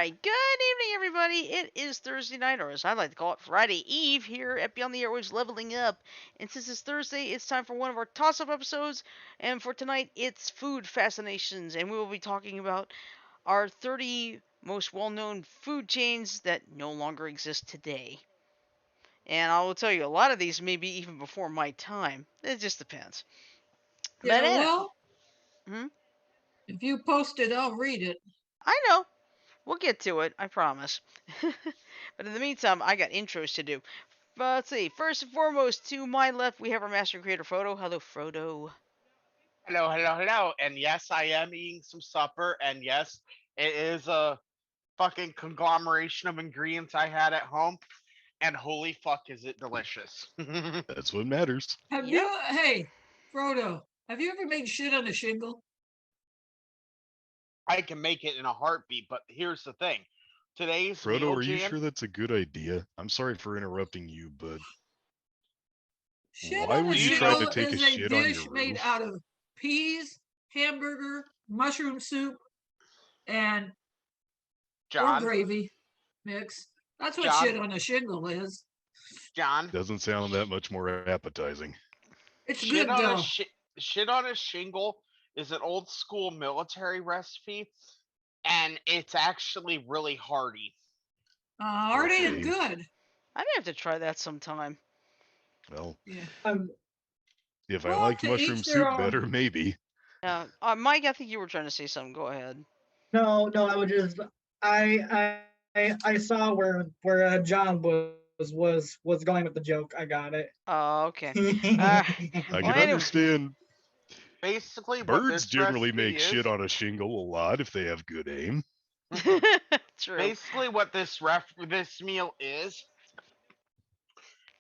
right, good evening, everybody. It is Thursday night, or as I like to call it, Friday Eve here at Beyond the Airwaves Leveling Up. And since it's Thursday, it's time for one of our toss-up episodes. And for tonight, it's Food Fascinations, and we will be talking about our 30 most well-known food chains that no longer exist today. And I will tell you, a lot of these may be even before my time. It just depends. But Yeah, anyway, well, hmm? if you post it, I'll read it. I know. We'll get to it, I promise. But in the meantime, I got intros to do. Let's see. First and foremost, to my left, we have our master creator, Frodo. Hello, Frodo. Hello, hello, hello. And yes, I am eating some supper. And yes, it is a fucking conglomeration of ingredients I had at home. And holy fuck, is it delicious. That's what matters. Yep. Hey, Frodo, have you ever made shit on a shingle? I can make it in a heartbeat, but here's the thing. Today's Frodo, meal, are you Jan, sure that's a good idea? I'm sorry for interrupting you, but Shit why on a would you you try know to shingle take a is a shit on dish your made roof? out of peas, hamburger, mushroom soup, and or John, gravy mix. That's what John, shit on a shingle is. John, Doesn't sound that much more appetizing. It's shit good on a though. shit on a shingle is an old school military recipe, and it's actually really hearty. Hearty and Okay. good. I may have to try that sometime. Well, Yeah. if I Well, liked to mushroom each their soup own. better, maybe. Mike, I think you were trying to say something. Go ahead. No, I would just I saw where John was going with the joke. I got it. Oh, okay. Uh, I well, can anyway. understand Basically, what birds this generally recipe make shit is, on a shingle a lot if they have good aim. True. basically what this meal is,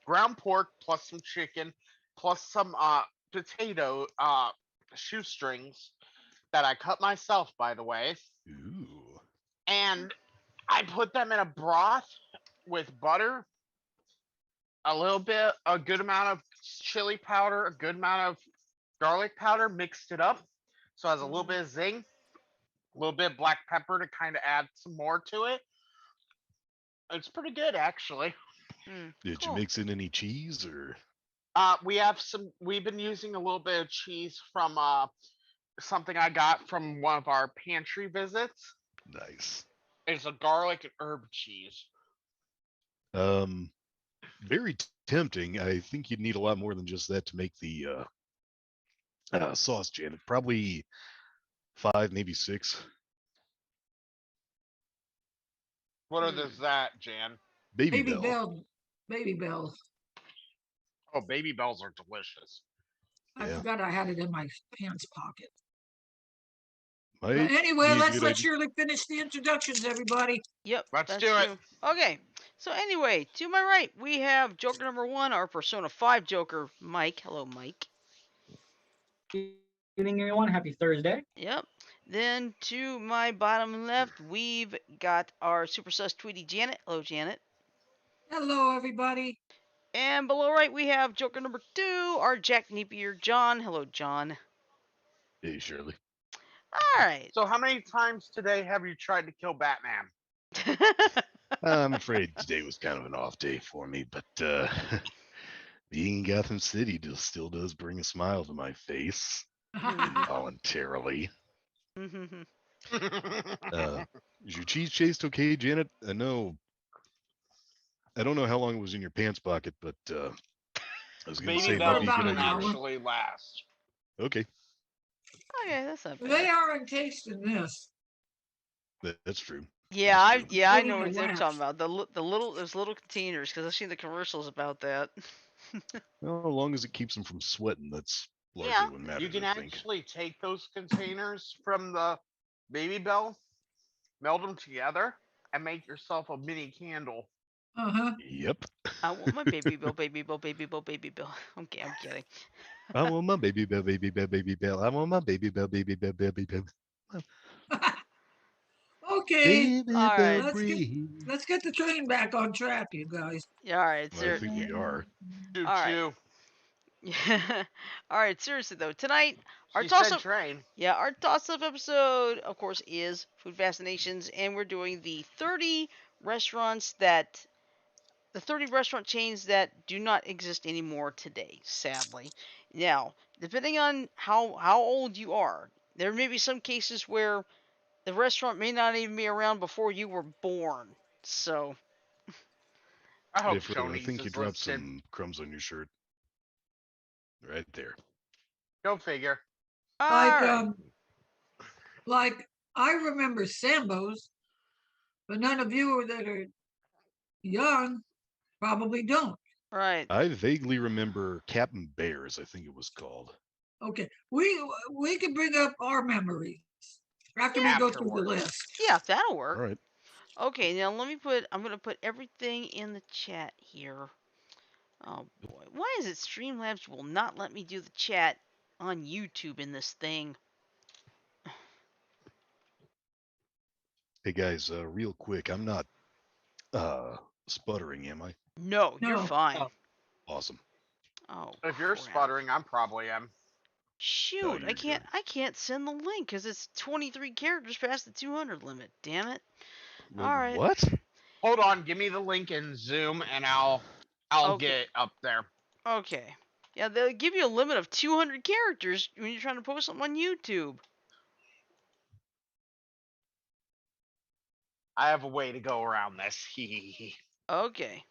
ground pork plus some chicken plus some potato shoestrings that I cut myself, by the way, Ooh. and I put them in a broth with butter, a good amount of chili powder, a good amount of garlic powder, mixed it up so it has a little bit of zing, a little bit of black pepper to kind of add some more to it. It's pretty good, actually. Did you Cool. mix in any cheese or? We've been using a little bit of cheese from something I got from one of our pantry visits. Nice. It's a garlic and herb cheese. Um, very tempting. I think you'd need a lot more than just that to make the sauce, Janet. Probably 5, maybe 6. What is that, Jan? Baby Baby Bell. Bell. Baby Bells. Oh, baby bells are delicious. I Yeah. forgot I had it in my pants pocket. Might But anyway, be a let's good let idea. Shirley finish the introductions, everybody. Yep, Let's that's do it. true. Okay. So anyway, to my right, we have Joker number 1, our Persona 5 Joker, Mike. Hello, Mike. Evening, everyone. Happy Thursday. Yep. Then to my bottom left, we've got our Super Sus Tweety Janet. Hello, Janet. Hello, everybody. And below right, we have Joker number 2, our Jack Napier John. Hello, John. Hey, Shirley. All right. So, how many times today have you tried to kill Batman? I'm afraid today was kind of an off day for me, but being in Gotham City still does bring a smile to my face voluntarily. Is your cheese taste okay, Janet? I don't know how long it was in your pants pocket, but I was going to say Baby it might For be a bells about good an can idea. hour. actually last. Okay, Okay, that's not bad. They are encased in this. that's true. Yeah, That's I true. yeah I Put know in what the they're wax. talking about. The little those little containers because I've seen the commercials about that. Well, as long as it keeps them from sweating, that's largely Yeah. what You matters, can I think. actually take those containers from the baby bell, meld them together, and make yourself a mini candle. Yep. I want my baby bill, baby bill, baby bill, baby bill. Okay, I'm kidding. I want my baby bell, baby bell, baby bell. I want my baby bell, baby bell, baby bell. Okay, All right. let's get the train back on track, you guys. Yeah, all right. Well, I think we are. Choo All right. choo. Yeah. All right. Seriously though, tonight our She said toss-up. train. Yeah, our toss-up episode, of course, is Food Fascinations, and we're doing restaurants that the 30 restaurant chains that do not exist anymore today, sadly. Now, depending on how old you are, there may be some cases where the restaurant may not even be around before you were born. So, I Hey, hope Frodo, I Shoney's think you is dropped listed. some crumbs on your shirt. Right there. Go figure. Like all right. like I remember Sambo's, but none of you that are young probably don't. Right. I vaguely remember Captain Bears, I think it was called. Okay, we can bring up our memories after we Yeah. go through the Afterwards. list. Yeah, that'll All work. right. Okay, now I'm gonna put everything in the chat here. Oh boy, why is it Streamlabs will not let me do the chat on YouTube in this thing? Hey guys, real quick, I'm not sputtering, am I? No, you're No, fine. Awesome. Oh If you're crap. sputtering, I'm probably am. No, Shoot, you're good. I can't send the link because it's 23 characters past the 200 limit. Damn it. Wait, All right. what? Hold on, give me the link in Zoom and I'll Okay. get it up there. Okay. Yeah, they'll give you a limit of 200 characters when you're trying to post something on YouTube. I have a way to go around this. Okay.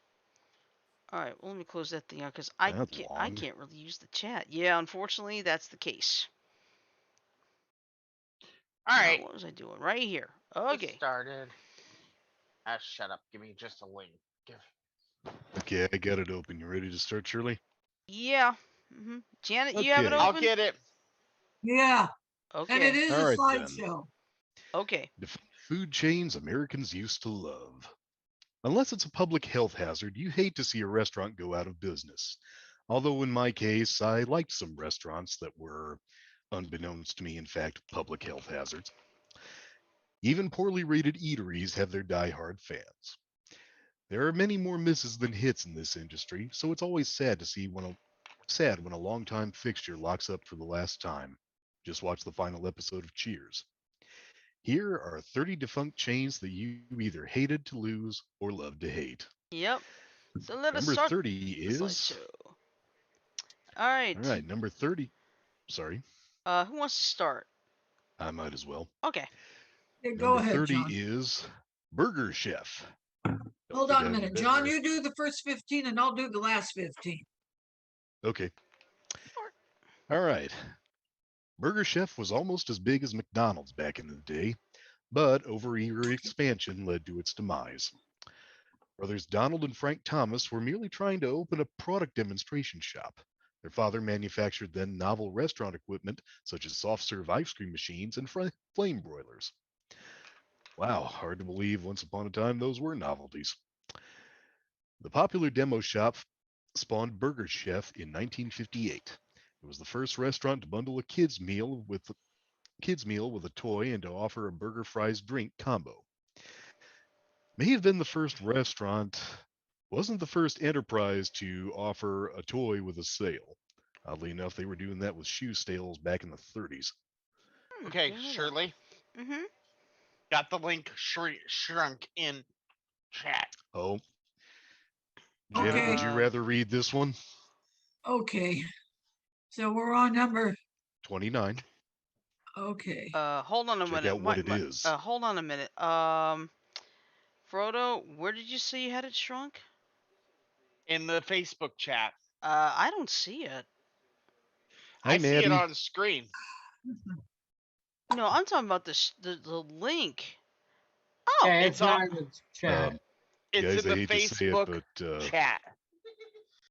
All right. Well, let me close that thing out because That's I long. can't really use the chat. Yeah, unfortunately, that's the case. Alright. What was I doing? Right here. Get Okay. started. Ah, shut up. Give me just a link. Okay, I got it open. You ready to start, Shirley? Yeah. Janet, you have it Okay. I'll open? get it. yeah, and it Okay. is All a right then. slideshow. Okay. Define food chains Americans used to love. Unless it's a public health hazard, you hate to see a restaurant go out of business. Although in my case, I liked some restaurants that were, unbeknownst to me, in fact, public health hazards. Even poorly rated eateries have their die-hard fans. There are many more misses than hits in this industry, so it's always sad when a longtime fixture locks up for the last time. Just watch the final episode of Cheers. Here are 30 defunct chains that you either hated to lose or loved to hate. Yep. So let us Number start 30 the is. slideshow. All All right. right, number 30. Sorry, Who wants to start? I might as well. Okay. Yeah, go Number ahead, 30 John. is Burger Chef. Don't Hold think on I a have minute, pen John. there. You do the first 15, and I'll do the last 15. Okay. All right. Burger Chef was almost as big as McDonald's back in the day, but overeager expansion led to its demise. Brothers Donald and Frank Thomas were merely trying to open a product demonstration shop. Their father manufactured then novel restaurant equipment such as soft serve ice cream machines and flame broilers. Wow, hard to believe once upon a time those were novelties. The popular demo shop spawned Burger Chef in 1958. It was the first restaurant to bundle a kids meal with a toy and to offer a burger fries drink combo. May have been the first restaurant, wasn't the first enterprise to offer a toy with a sale. Oddly enough, they were doing that with shoe sales back in the 30s. Okay, Didn't know that. Shirley. Mhm. Got the link shrunk in chat. Oh, Janet, would Okay. you rather read this one? Okay. So we're on number. 29. Okay. Hold on a Check minute. out what it is. Hold on a minute. Frodo, where did you say you had it shrunk? In the Facebook chat. I don't see it. Hi, I see it Maddie. on screen. No, I'm talking about the link. Oh. Okay, It's it's not on. in the chat. It's Guys, in I the hate to say it, Facebook but chat.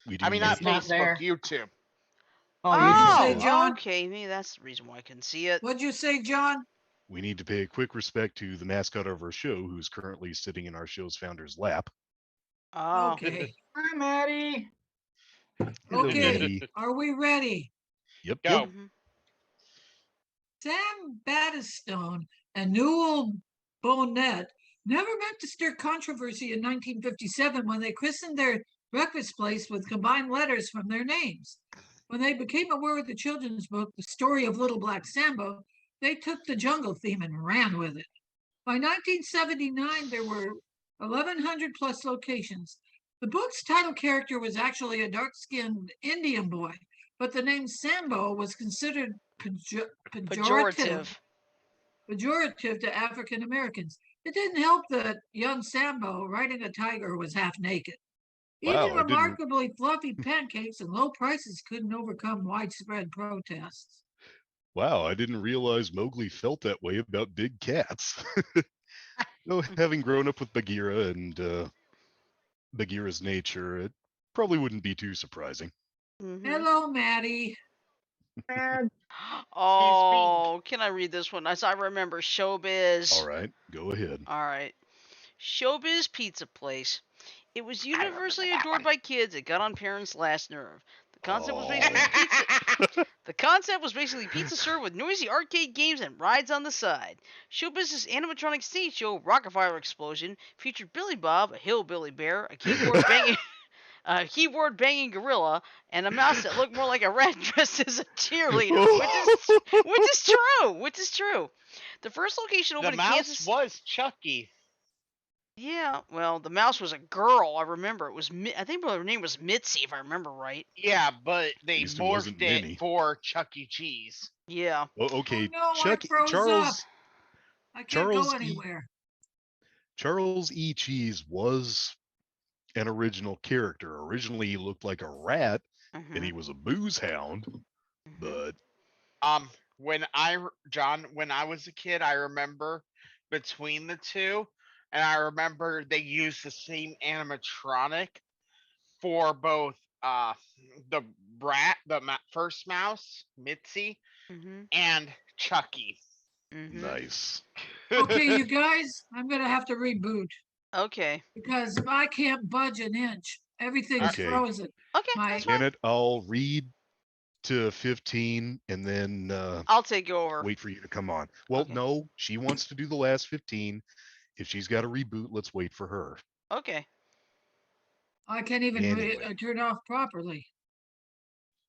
we do I mean, need not It's not Facebook, there. YouTube. Oh, What'd you say, YouTube. John? Okay, maybe that's the reason why I couldn't see it. What'd you say, John? we need to pay a quick respect to the mascot of our show, who's currently sitting in our show's founder's lap. Oh. Okay. Hi, Maddie. Hello, Okay. Maddie. Are we ready? Yep, Go. yep. Mhm. Sam Battistone and Newell Bonnet never meant to stir controversy in 1957 when they christened their breakfast place with combined letters from their names. When they became aware of the children's book, The Story of Little Black Sambo, they took the jungle theme and ran with it. By 1979, there were 1,100 plus locations. The book's title character was actually a dark-skinned Indian boy, but the name Sambo was considered pejorative to African Americans. It didn't help that young Sambo, riding a tiger, was half naked. Even Wow, I didn't. remarkably fluffy pancakes and low prices couldn't overcome widespread protests. Wow, I didn't realize Mowgli felt that way about big cats. Though having grown up with Bagheera and Bagheera's nature, it probably wouldn't be too surprising. Hello, Maddie. Oh, can I read this one? As I remember, Showbiz. All right, go ahead. All right. Showbiz Pizza Place. It was universally adored by kids. It got on parents' last nerve. The concept was basically pizza. The concept was basically pizza served with noisy arcade games and rides on the side. Showbiz's animatronic stage show, Rockafire Explosion, featured Billy Bob, a hillbilly bear, a keyboard banging gorilla, and a mouse that looked more like a rat dressed as a cheerleader, which is true. The first location The opened in mouse Kansas. was Chucky. Yeah, well, the mouse was a girl. I remember it was. I think her name was Mitzi, if I remember right. Yeah, but they least it wasn't morphed it Minnie. for Chuck E. Cheese. Yeah. Oh, okay, Oh no, I froze up. I can't Charles go anywhere. Charles E. Cheese was an original character. Originally, he looked like a rat, and he was a booze hound. But When I was a kid, I remember between the two, and I remember they used the same animatronic for both the first mouse, Mitzi, and Chucky. nice. Okay, you guys, I'm gonna have to reboot Okay. because if I can't budge an inch, everything's Okay. frozen. Okay, My that's fine. Janet, I'll read to 15 and then I'll take over. wait for you to come on. Well, Okay. no, she wants to do the last 15. If she's got a reboot, let's wait for her. Okay. I can't even Anyway. turn off properly.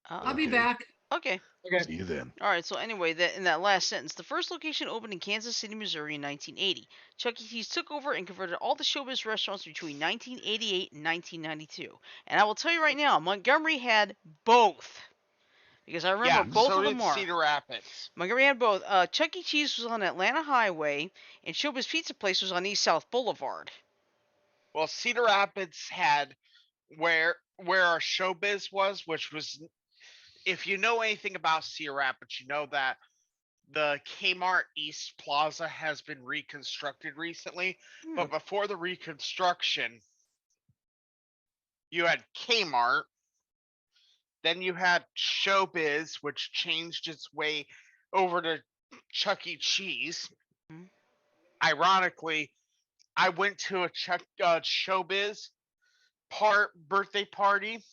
I'll be Okay. back. Okay. Okay. See you then. All right. So anyway, in that last sentence, the first location opened in Kansas City, Missouri, in 1980. Chuck E. Cheese took over and converted all the Showbiz restaurants between 1988 and 1992. And I will tell you right now, Montgomery had both. Because I remember both so of them did are. Cedar Rapids. Montgomery had both. Chuck E. Cheese was on Atlanta Highway, and Showbiz Pizza Place was on East South Boulevard. Well, Cedar Rapids had where our Showbiz was, which was, if you know anything about Cedar Rapids, you know that the Kmart East Plaza has been reconstructed recently. But before the reconstruction, you had Kmart. Then you had Showbiz, which changed its way over to Chuck E. Cheese. Ironically, I went to a Showbiz birthday party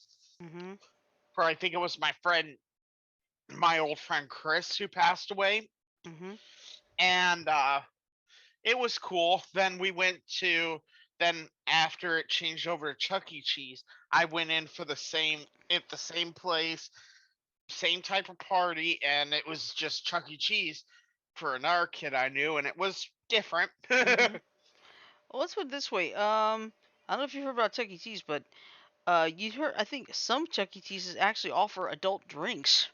for, I think it was my old friend Chris, who passed away. And it was cool. Then after it changed over to Chuck E. Cheese, I went in for the same place, same type of party, and it was just Chuck E. Cheese for another kid I knew, and it was different. Well, let's put it this way. I don't know if you heard about Chuck E. Cheese, but you heard. I think some Chuck E. Cheese's actually offer adult drinks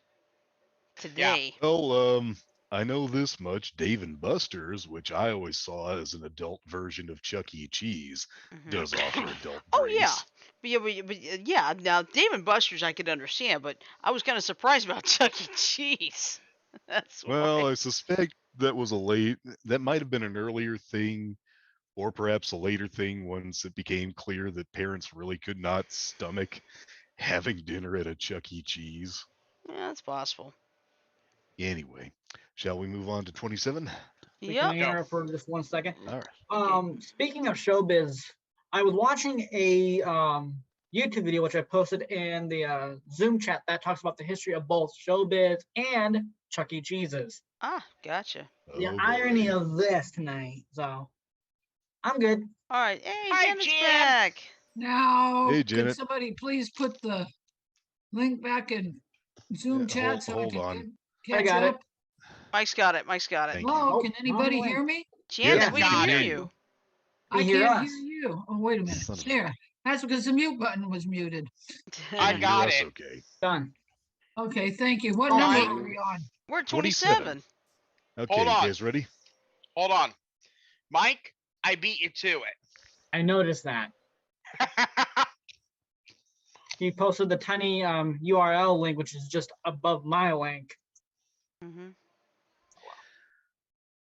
today. Yeah. Well, I know this much. Dave and Buster's, which I always saw as an adult version of Chuck E. Cheese, does offer adult drinks. Oh yeah. But yeah, now Dave and Buster's I could understand, but I was kind of surprised about Chuck E. Cheese. That's well, why. I suspect that might have been an earlier thing, or perhaps a later thing once it became clear that parents really could not stomach having dinner at a Chuck E. Cheese. Yeah, that's possible. Anyway, shall we move on to 27? Yeah. Here for just 1 second. All right. Speaking of Showbiz, I was watching a YouTube video which I posted in the Zoom chat that talks about the history of both Showbiz and Chuck E. Cheese's. Ah, gotcha. The Oh, irony boy. of this tonight. So I'm good. All right. Hey, Hi, Janet's Jan. back. Now, Hey, can Janet. somebody please put the link back in Zoom Yeah, chat so hold I on. can I catch got it. up. Mike's got it. Mike's got it. Thank you. Hello, Oh, can wrong anybody link. hear me? Janice, Yeah, we can got hear it. you. Can I you hear can't us? hear you. Oh, wait a minute. Son of a- There. That's because the mute button was muted. I Can you hear got us it. okay. Done. Okay, thank you. What Oh, number Mike? are we on? We're at 27. 27. Okay, Hold you on. guys ready? Hold on. Mike, I beat you to I noticed that. it. He posted the tiny URL link, which is just above my link. Mm-hmm.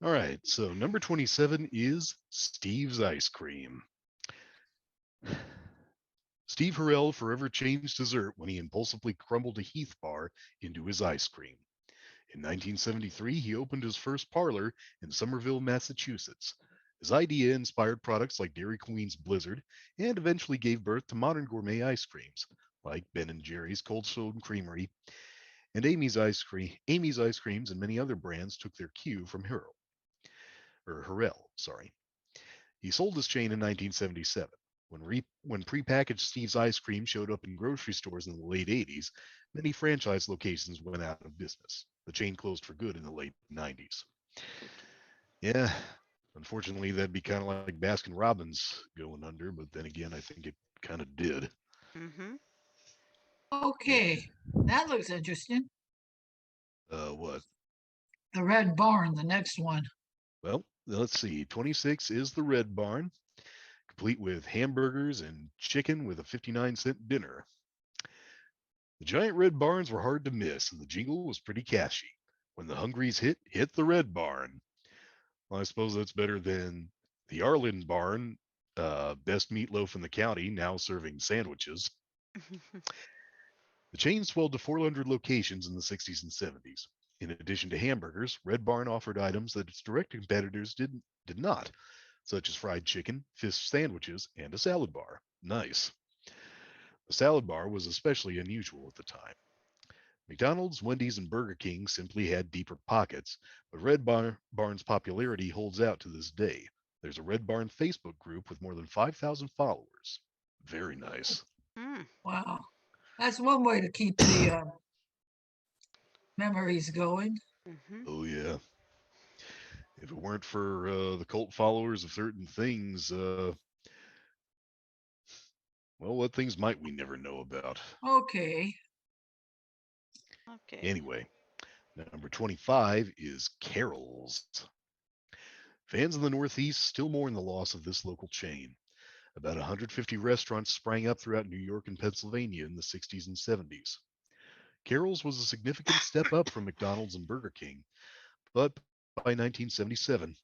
All right, so number 27 is Steve's Ice Cream. Steve Harrell forever changed dessert when he impulsively crumbled a Heath bar into his ice cream. In 1973, he opened his first parlor in Somerville, Massachusetts. His idea inspired products like Dairy Queen's Blizzard and eventually gave birth to modern gourmet ice creams like Ben & Jerry's Cold Stone Creamery and Amy's Ice Creams and many other brands took their cue from Harrell, sorry. He sold his chain in 1977. When prepackaged Steve's Ice Cream showed up in grocery stores in the late 80s, many franchise locations went out of business. The chain closed for good in the late 90s. Yeah, unfortunately, that'd be kind of like Baskin Robbins going under, but then again, I think it kind of did. Mm-hmm. Okay, that looks interesting. What? The Red Barn, the next one. Well, let's see. 26 is the Red Barn, complete with hamburgers and chicken with a 59-cent dinner. The giant red barns were hard to miss, and the jingle was pretty catchy. When the Hungries hit the Red Barn. Well, I suppose that's better than the Arlen Barn, best meatloaf in the county, now serving sandwiches. The chain swelled to 400 locations in the 60s and 70s. In addition to hamburgers, Red Barn offered items that its direct competitors did not, such as fried chicken, fish sandwiches, and a salad bar. Nice. The salad bar was especially unusual at the time. McDonald's, Wendy's, and Burger King simply had deeper pockets, but Barn's popularity holds out to this day. There's a Red Barn Facebook group with more than 5,000 followers. Very nice. Mm. Wow. That's one way to keep the memories going. Mm-hmm. Oh, yeah. If it weren't for the cult followers of certain things, well, what things might we never know about? Okay. Okay. Anyway, number 25 is Carol's. Fans in the Northeast still mourn the loss of this local chain. About 150 restaurants sprang up throughout New York and Pennsylvania in the 60s and 70s. Carol's was a significant step up from McDonald's and Burger King, but by 1977,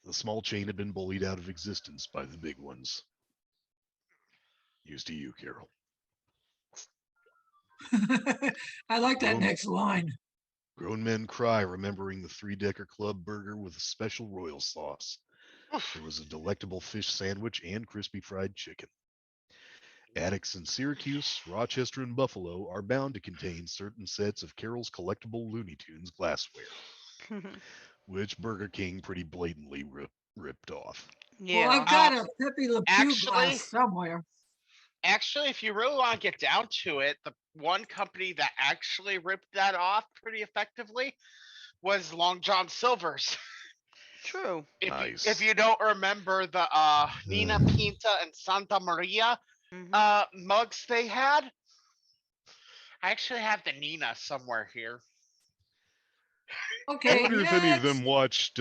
the small chain had been bullied out of existence by the big ones. Used to you, Carol. I like that Grown, next line. grown men cry remembering the three-decker club burger with a special royal sauce. There was a delectable fish sandwich and crispy fried chicken. Attics in Syracuse, Rochester, and Buffalo are bound to contain certain sets of Carol's collectible Looney Tunes glassware, which Burger King pretty blatantly ripped off. Well, I've Yeah. got a Pepe Le Pew actually- glass somewhere. Actually, if you really want to get down to it, the one company that actually ripped that off pretty effectively was Long John Silver's. True. Nice. If you don't remember the Nina Pinta and Santa Maria Mm-hmm. mugs they had, I actually have the Nina somewhere here. I Okay, wonder if any of next. them watched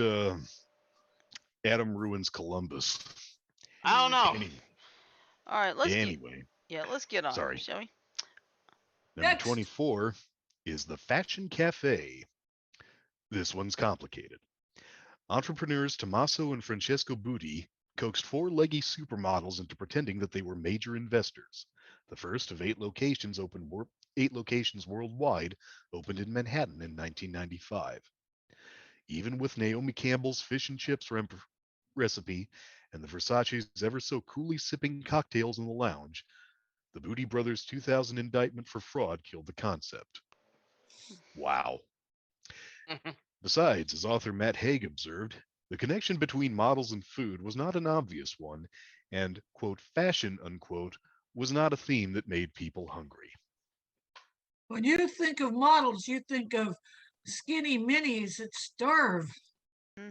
Adam Ruins Columbus. I don't know. All right. Let's Anyway, let's get on. sorry. Shall we? Number Next. 24 is the Fashion Cafe. This one's complicated. Entrepreneurs Tommaso and Francesco Butti coaxed four leggy supermodels into pretending that they were major investors. The first of 8 locations worldwide opened in Manhattan in 1995. Even with Naomi Campbell's fish and chips recipe and the Versace's ever so coolly sipping cocktails in the lounge, the Butti brothers' 2000 indictment for fraud killed the concept. Wow. Besides, as author Matt Haig observed, the connection between models and food was not an obvious one, and, quote, fashion, unquote, was not a theme that made people hungry. When you think of models, you think of skinny minis that starve,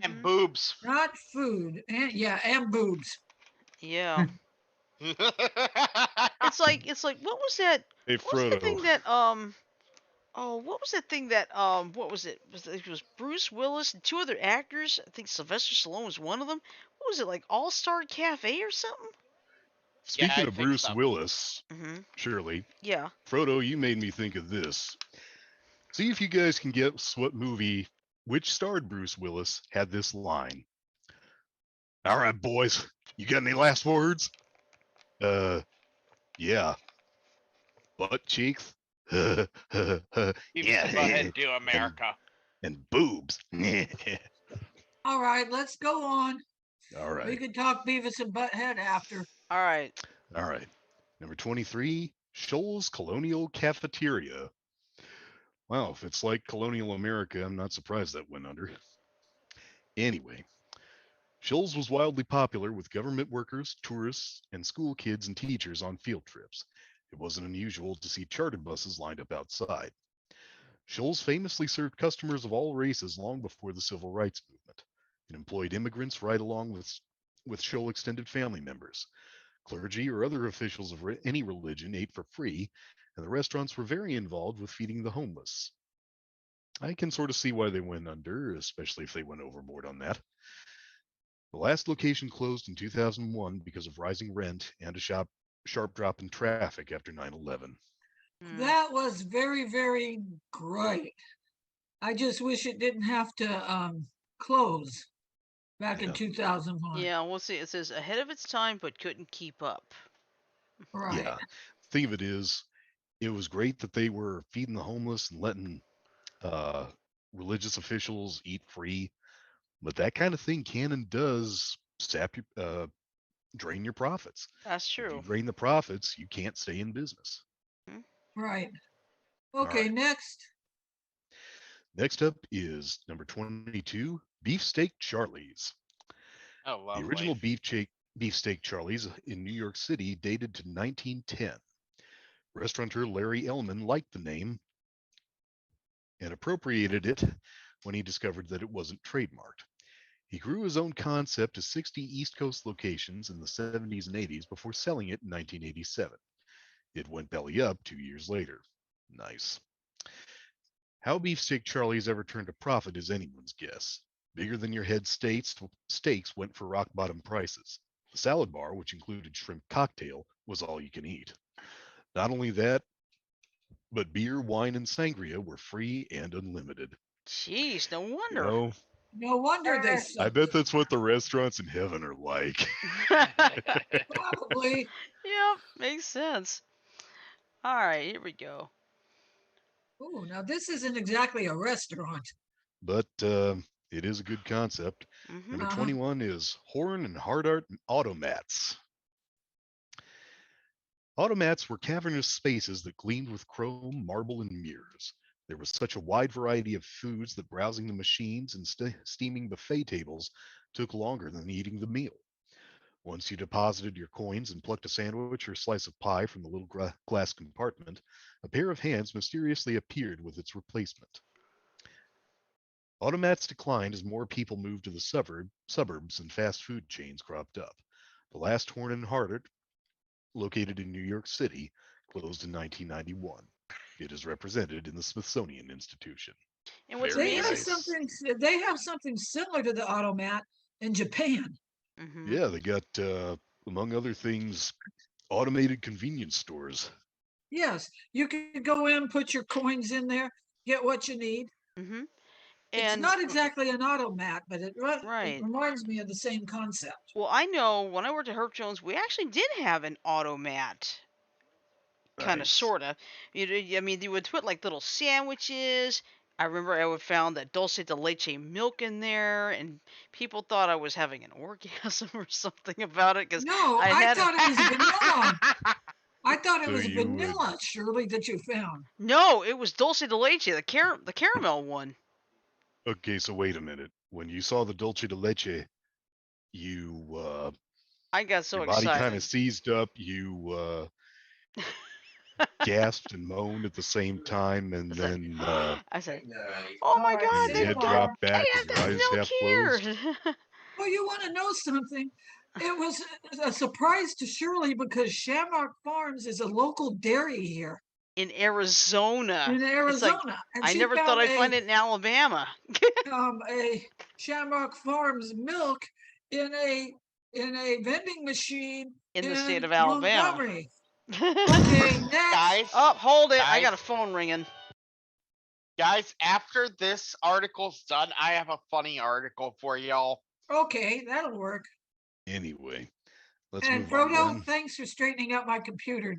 And Mhm. boobs. not food. And boobs. Yeah. It's like Hey, what was the Frodo. thing that oh, what was that thing that what was it? It was Bruce Willis and two other actors. I think Sylvester Stallone was one of them. What was it, like All Star Cafe or something? Yeah, Speaking I of think Bruce so. Willis, Mhm. Shirley, Yeah. Frodo, you made me think of this. See if you guys can guess what movie which starred Bruce Willis had this line. All right, boys, you got any last words? Uh, yeah, butt cheeks. Yeah, Beavis and Butthead do and America. boobs. All right, let's go on. All We right, could talk Beavis and Butthead after. All right. all right. Number 23, Shoals Colonial Cafeteria. Wow, if it's like Colonial America, I'm not surprised that went under. Anyway, Shoals was wildly popular with government workers, tourists, and school kids and teachers on field trips. It wasn't unusual to see charter buses lined up outside. Shoals famously served customers of all races long before the civil rights movement. It employed immigrants right along with Shoal extended family members. Clergy or other officials of any religion ate for free, and the restaurants were very involved with feeding the homeless. I can sort of see why they went under, especially if they went overboard on that. The last location closed in 2001 because of rising rent and a sharp drop in traffic after 9/11. Mm. That was very, very great. I just wish it didn't have to close back in Yeah. 2001. Yeah, we'll see. It says ahead of its time, but couldn't keep up. Right. Yeah. The thing of it is, it was great that they were feeding the homeless and letting uh, religious officials eat free, but that kind of thing can and does drain your profits. That's If you true. drain the profits, you can't stay in business. Mhm. Right. All Okay, right. next. Next up is number 22, Beefsteak Charlies. Oh, The lovely. original Beefsteak Charlies in New York City dated to 1910. Restaurateur Larry Ellman liked the name and appropriated it when he discovered that it wasn't trademarked. He grew his own concept to 60 East Coast locations in the 70s and 80s before selling it in 1987. It went belly up 2 years later. Nice. How Beefsteak Charlie's ever turned a profit is anyone's guess. Bigger than your head steaks went for rock bottom prices. The salad bar, which included shrimp cocktail, was all you can eat. Not only that, but beer, wine, and sangria were free and unlimited. Jeez, no You wonder. know, No wonder they I suck. bet that's what the restaurants in heaven are like. Probably. Yep, makes sense. All right, here we go. Oh, now this isn't exactly a restaurant. But it is a good concept. Mhm. Number Uh-huh. 21 is Horn and Hard Art Automats. Automats were cavernous spaces that gleamed with chrome, marble, and mirrors. There was such a wide variety of foods that browsing the machines and steaming buffet tables took longer than eating the meal. Once you deposited your coins and plucked a sandwich or slice of pie from the little glass compartment, a pair of hands mysteriously appeared with its replacement. Automats declined as more people moved to the suburbs and fast food chains cropped up. The last Horn and Hardart, located in New York City, closed in 1991. It is represented in the Smithsonian Institution. And what's Very They have amazing? nice. something. They have something similar to the automat in Japan. Mhm. Yeah, they got, among other things, automated convenience stores. Yes, you could go in, put your coins in there, get what you need. Mhm. It's And not exactly an automat, but it right. reminds me of the same concept. Well, I know when I worked at Herb Jones, we actually did have an automat, kind of, Nice. sorta. I mean, they would put like little sandwiches. I remember I would found that dulce de leche milk in there, and people thought I was having an orgasm or something about it because No, I I had thought it was vanilla. I thought it So was you would, vanilla, Shirley, that you found. no, it was dulce de leche, the caramel one. okay, so wait a minute. When you saw the dulce de leche, you I got so your body kind excited. of seized up. gasped and moaned at the same time, and I said, then I said, "Oh All my right, God, your sit they head got down. dropped back with your they got eyes milk half closed. here." Well, you want to know something? It was a surprise to Shirley because Shamrock Farms is a local dairy here In Arizona, in it's like Arizona, and I she never thought found I'd find it in Alabama. a Shamrock Farms milk in a vending machine In the state in of Alabama. Montgomery. Okay, next. Guys, Oh, hold it! I guys, got a phone ringing. guys, after this article's done, I have a funny article for y'all. Okay, that'll work. Anyway, let's And move on Frodo, then. thanks for straightening out my computer.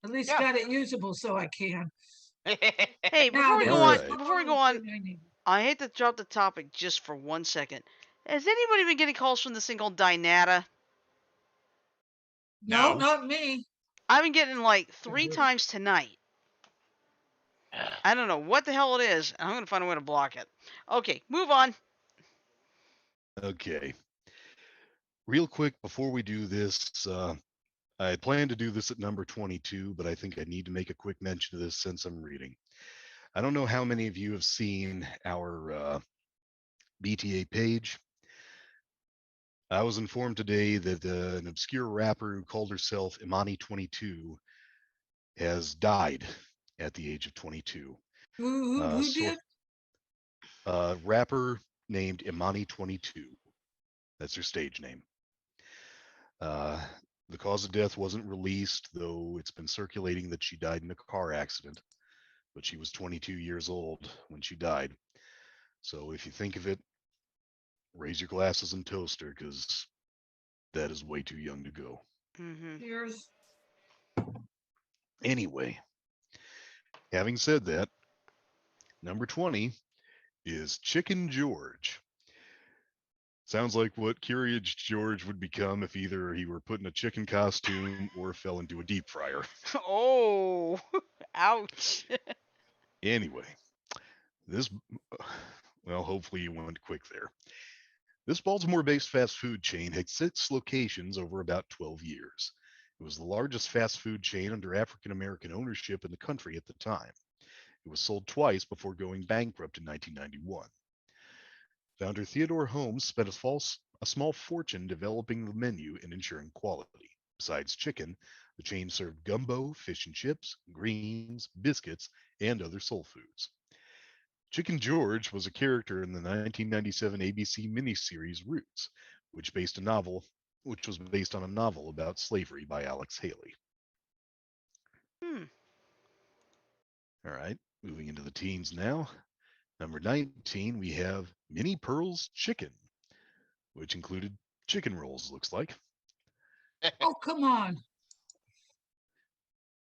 At least Yeah. got it usable so I can. Hey, Now before we there's go All on, just right. one before we go more on, thing I need. I hate to drop the topic just for 1 second. Has anybody been getting calls from this thing called Dynata? No, No. not me. I've been getting like 3 times tonight. I don't know what the hell it is, and I'm gonna find a way to block it. Okay, move on. Okay. Real quick before we do this, I had planned to do this at number 22, but I think I need to make a quick mention of this since I'm reading. I don't know how many of you have seen our BTA page. I was informed today that an obscure rapper who called herself Imani22 has died at the age of 22. Who did? Rapper named Imani22. That's her stage name. The cause of death wasn't released, though it's been circulating that she died in a car accident. But she was 22 years old when she died. So if you think of it, raise your glasses and toast her, because that is way too young to go. Mm-hmm. Cheers. Anyway, having said that, number 20 is Chicken George. Sounds like what Curious George would become if either he were put in a chicken costume or fell into a deep fryer. Oh, ouch. Anyway, this, well, hopefully you went quick there. This Baltimore based fast food chain had 6 locations over about 12 years. It was the largest fast food chain under African American ownership in the country at the time. It was sold twice before going bankrupt in 1991. Founder Theodore Holmes spent a small fortune developing the menu and ensuring quality. Besides chicken, the chain served gumbo, fish and chips, greens, biscuits, and other soul foods. Chicken George was a character in the 1997 ABC miniseries Roots, which was based on a novel about slavery by Alex Haley. Hmm. All right, moving into the teens now. Number 19, we have Minnie Pearl's Chicken, which included chicken rolls, looks like. Oh, come on.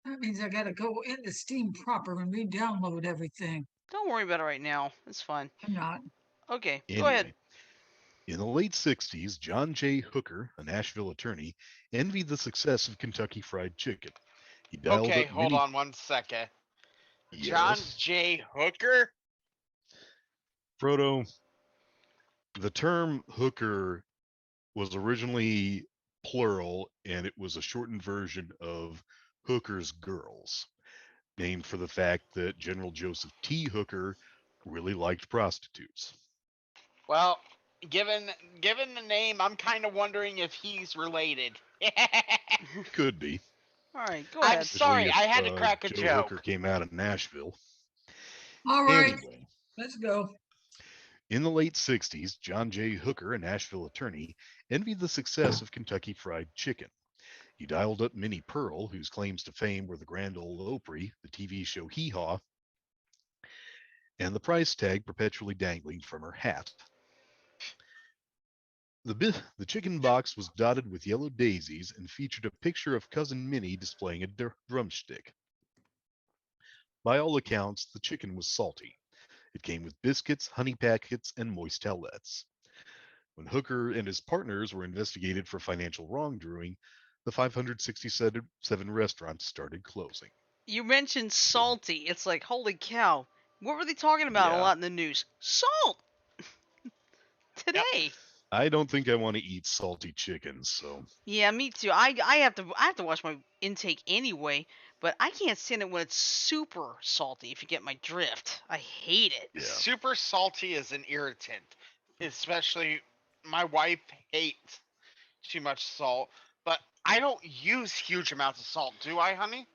That means I gotta go into Steam proper and re-download everything. Don't worry about it right now. It's fine. I'm not. Okay, go Anyway, ahead. in the late 60s, John J. Hooker, a Nashville attorney, envied the success of Kentucky Fried Chicken. He dialed Okay, up hold many. on 1 second. John Yes. J. Hooker? Frodo, the term hooker was originally plural, and it was a shortened version of Hooker's Girls, named for the fact that General Joseph T. Hooker really liked prostitutes. Well, given the name, I'm kind of wondering if he's related. Could be, All right, go I'm ahead. especially sorry, if I had to crack a Joe Hooker joke. came out of Nashville. All right, Anyway, let's go. in the late 60s, John J. Hooker, a Nashville attorney, envied the success of Kentucky Fried Chicken. He dialed up Minnie Pearl, whose claims to fame were the Grand Ole Opry, the TV show Hee Haw, and the price tag perpetually dangling from her hat. The chicken box was dotted with yellow daisies and featured a picture of Cousin Minnie displaying a drumstick. By all accounts, the chicken was salty. It came with biscuits, honey packets, and moist towelettes. When Hooker and his partners were investigated for financial wrongdoing, the 567 restaurants started closing. You mentioned salty. It's like, holy cow. What were they talking about a Yeah, lot in the news? Salt! Yep. Today. I don't think I want to eat salty chicken, so Yeah, me too. I have to watch my intake anyway, but I can't stand it when it's super salty. If you get my drift, I hate it. Yeah. Super salty is an irritant, especially my wife hates too much salt, but I don't use huge amounts of salt, do I, honey?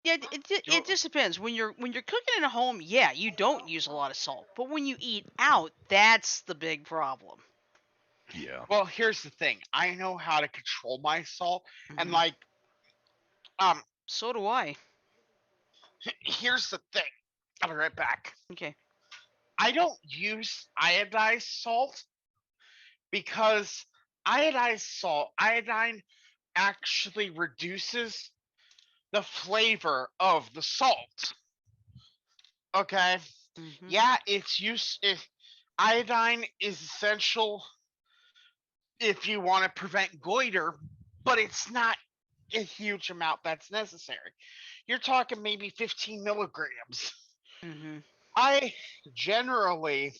Yeah, it just depends. When you're cooking at home, yeah, you don't use a lot of salt. But when you eat out, that's the big problem. Yeah. Well, here's the thing. I know how to control my salt, and Mhm. like, um, So do I. here's the thing. I'll be right back. Okay. I don't use iodized salt because iodine actually reduces the flavor of the salt. Okay. Mhm. Yeah, iodine is essential if you want to prevent goiter, but it's not a huge amount that's necessary. You're talking maybe 15 milligrams. Mhm. I generally,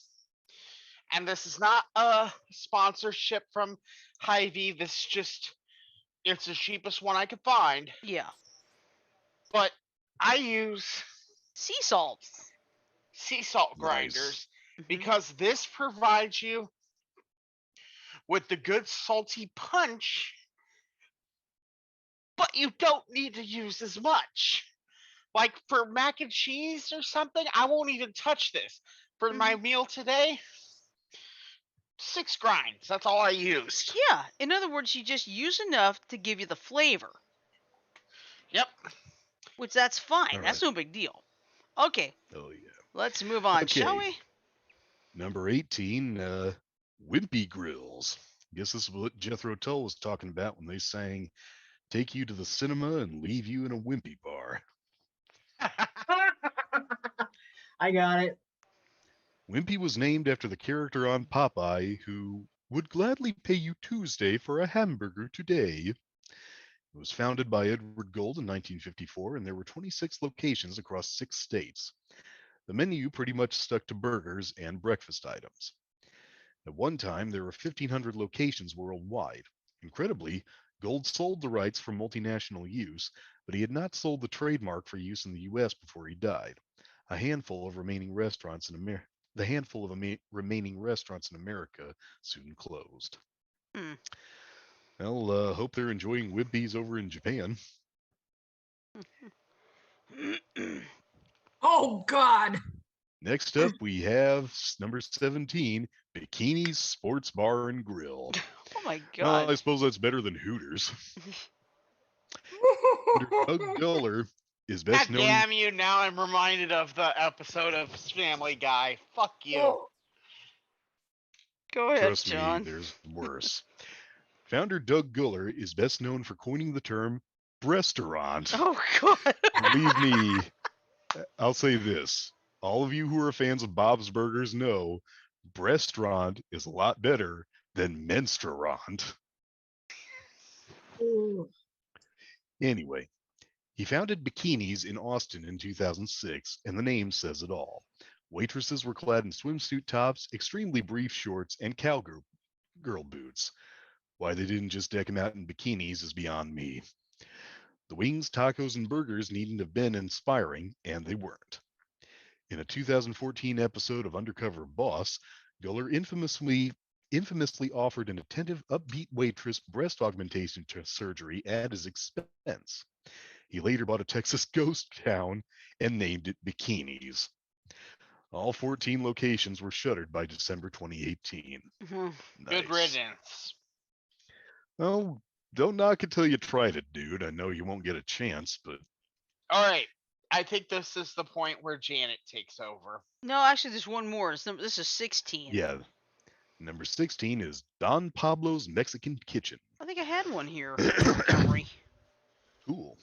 and this is not a sponsorship from Hy-Vee, it's the cheapest one I could find, Yeah. but I use Sea salt. sea salt Nice. grinders Mhm. because this provides you with the good salty punch, but you don't need to use as much. Like for mac and cheese or something, I won't even touch this. For my meal today, 6 grinds. That's all I used. Yeah. In other words, you just use enough to give you the flavor, Yep. which that's fine. All That's right. no big deal. Okay. Oh yeah. Let's move on, shall Okay. we? Number 18, Wimpy Grills. Guess this is what Jethro Tull was talking about when they sang "Take You to the Cinema and Leave You in a Wimpy Bar." I got it. Wimpy was named after the character on Popeye who would gladly pay you Tuesday for a hamburger today. It was founded by Edward Gold in 1954, and there were 26 locations across 6 states. The menu pretty much stuck to burgers and breakfast items. At one time, there were 1,500 locations worldwide. Incredibly, Gold sold the rights for multinational use, but he had not sold the trademark for use in the US before he died. A handful of remaining restaurants in America The handful of remaining restaurants in America soon closed. Hmm. Well, hope they're enjoying Wimpy's over in Japan. Oh God. Next up, we have number 17, Bikinis Sports Bar and Grill. Oh my Well, I god. suppose that's better than Hooters. Doug Guller is God best known. damn you! Now I'm reminded of the episode of Family Guy. Fuck you. Oh, Go ahead, Trust me, John. there's worse. Founder Doug Guller is best known for coining the term "restaurant." Oh god. Believe me, I'll say this. All of you who are fans of Bob's Burgers know "restaurant" is a lot better than "menstruant." oh. Anyway, he founded Bikinis in Austin in 2006, and the name says it all. Waitresses were clad in swimsuit tops, extremely brief shorts, and cowgirl boots. Why they didn't just deck them out in bikinis is beyond me. The wings, tacos, and burgers needn't have been inspiring, and they weren't. In a 2014 episode of Undercover Boss, Guller infamously offered an attentive, upbeat waitress breast augmentation surgery at his expense. He later bought a Texas ghost town and named it Bikinis. All 14 locations were shuttered by December 2018. Mhm. Good Nice. riddance. Well, don't knock it till you tried it, dude. I know you won't get a chance, but All right. I think this is the point where Janet takes over. No, actually, there's one more. This is 16. yeah. Number 16 is Don Pablo's Mexican Kitchen. I think I had one here in my memory. Cool.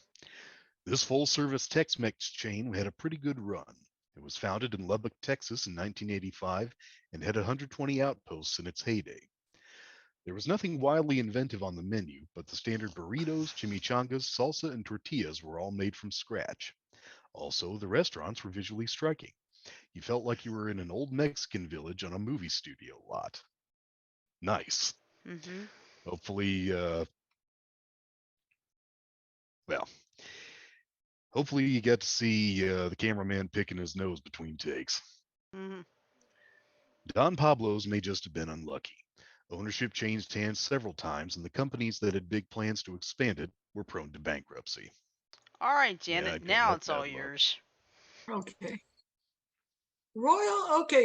This full service Tex Mex chain had a pretty good run. It was founded in Lubbock, Texas in 1985 and had 120 outposts in its heyday. There was nothing wildly inventive on the menu, but the standard burritos, chimichangas, salsa, and tortillas were all made from scratch. Also, the restaurants were visually striking. You felt like you were in an old Mexican village on a movie studio lot. Nice. Mm-hmm. Hopefully, well, Hopefully, you get to see the cameraman picking his nose between takes. Mm-hmm. Don Pablo's may just have been unlucky. Ownership changed hands several times, and the companies that had big plans to expand it were prone to bankruptcy. All right, Yeah, Janet. I'd call Now that it's all bad luck. yours. Okay.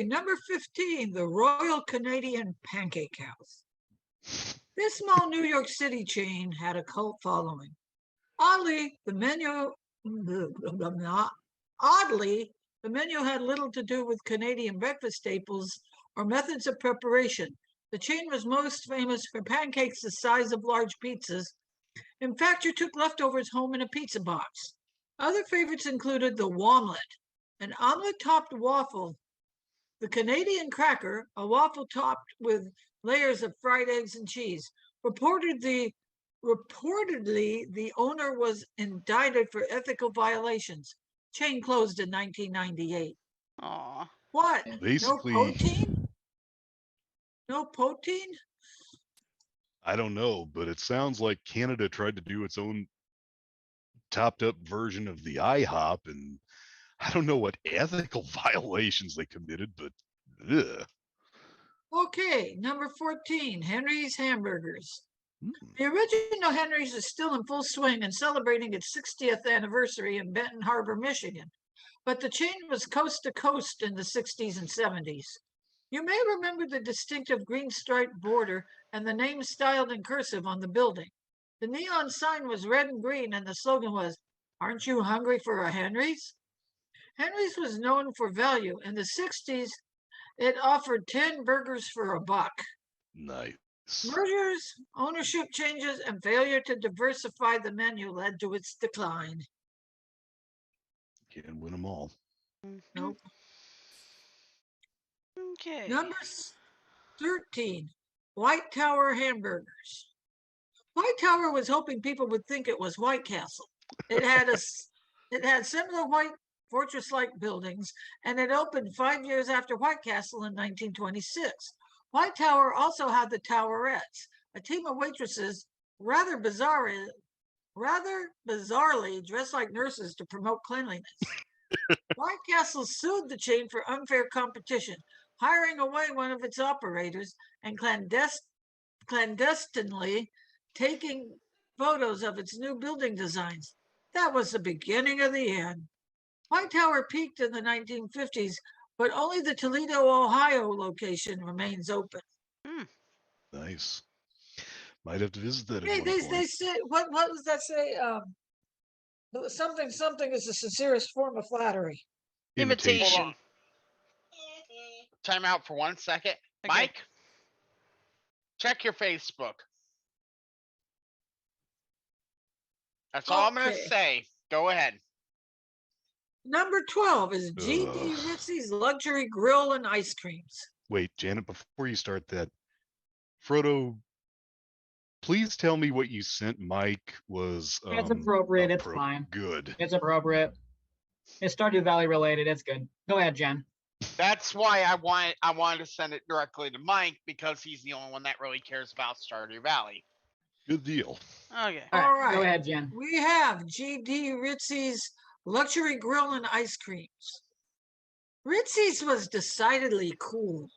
Number 15, the Royal Canadian Pancake House. This small New York City chain had a cult following. Oddly, the menu had little to do with Canadian breakfast staples or methods of preparation. The chain was most famous for pancakes the size of large pizzas. In fact, you took leftovers home in a pizza box. Other favorites included the Womlet, an omelet-topped waffle, the Canadian cracker, a waffle topped with layers of fried eggs and cheese. Reportedly, the owner was indicted for ethical violations. Chain closed in 1998. Aw. What? Basically, No protein? No protein? I don't know, but it sounds like Canada tried to do its own topped up version of the IHOP, and I don't know what ethical violations they committed, but ugh. Okay, number 14, Henry's Hamburgers. Hmm. The original Henry's is still in full swing and celebrating its 60th anniversary in Benton Harbor, Michigan. But the chain was coast to coast in the 60s and 70s. You may remember the distinctive green striped border and the name styled in cursive on the building. The neon sign was red and green, and the slogan was, "Aren't you hungry for a Henry's?" Henry's was known for value. In the 60s, it offered 10 burgers for a buck. Nice. Mergers, ownership changes, and failure to diversify the menu led to its decline. Can't win them all. Nope. Okay. Number 13, White Tower Hamburgers. White Tower was hoping people would think it was White Castle. It had similar white fortress-like buildings, and it opened 5 years after White Castle in 1926. White Tower also had the Towerettes, a team of waitresses rather bizarrely dressed like nurses to promote cleanliness. White Castle sued the chain for unfair competition, hiring away one of its operators and clandestinely taking photos of its new building designs. That was the beginning of the end. White Tower peaked in the 1950s, but only the Toledo, Ohio location remains open. Nice. Might have to visit that at Hey, one they point. say, what does that say? Something is the sincerest form of flattery. Imitation. Hold on. Time out for 1 second. Okay. Mike, check your Facebook. That's all I'm going to Okay. say. Go ahead. Number 12 is G.D. Ugh. Ritzy's Luxury Grill and Ice Creams. Wait, Janet, before you start that, Frodo, please tell me what you sent Mike was It's appropriate. It's fine. Good. It's appropriate. It's Stardew Valley related. It's good. Go ahead, Jen. That's why I wanted to send it directly to Mike, because he's the only one that really cares about Stardew Valley. Good deal. Okay. All right. Go ahead, Jen. We have G.D. Ritzy's Luxury Grill and Ice Creams. Ritzy's was decidedly cool,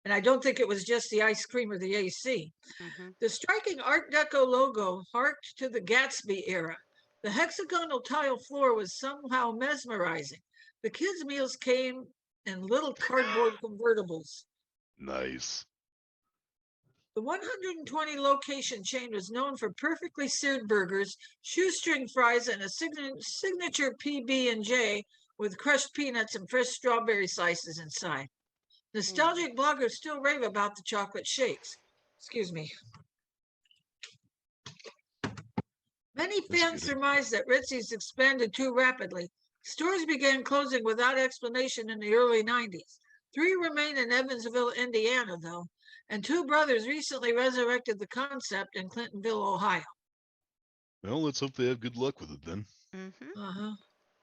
and I don't think it was just the ice cream or the AC. Mm-hmm. The striking Art Deco logo harked to the Gatsby era. The hexagonal tile floor was somehow mesmerizing. The kids' meals came in little cardboard convertibles. Nice. The 120 location chain was known for perfectly seared burgers, shoestring fries, and a signature PB&J with crushed peanuts and fresh strawberry slices inside. Nostalgic bloggers still rave about the chocolate shakes. Excuse me. Many fans surmised that Ritzy's expanded too rapidly. Stores began closing without explanation in the early 90s. 3 remain in Evansville, Indiana, though, and 2 brothers recently resurrected the concept in Clintonville, Ohio. Well, let's hope they have good luck with it then. Mm-hmm. Uh-huh.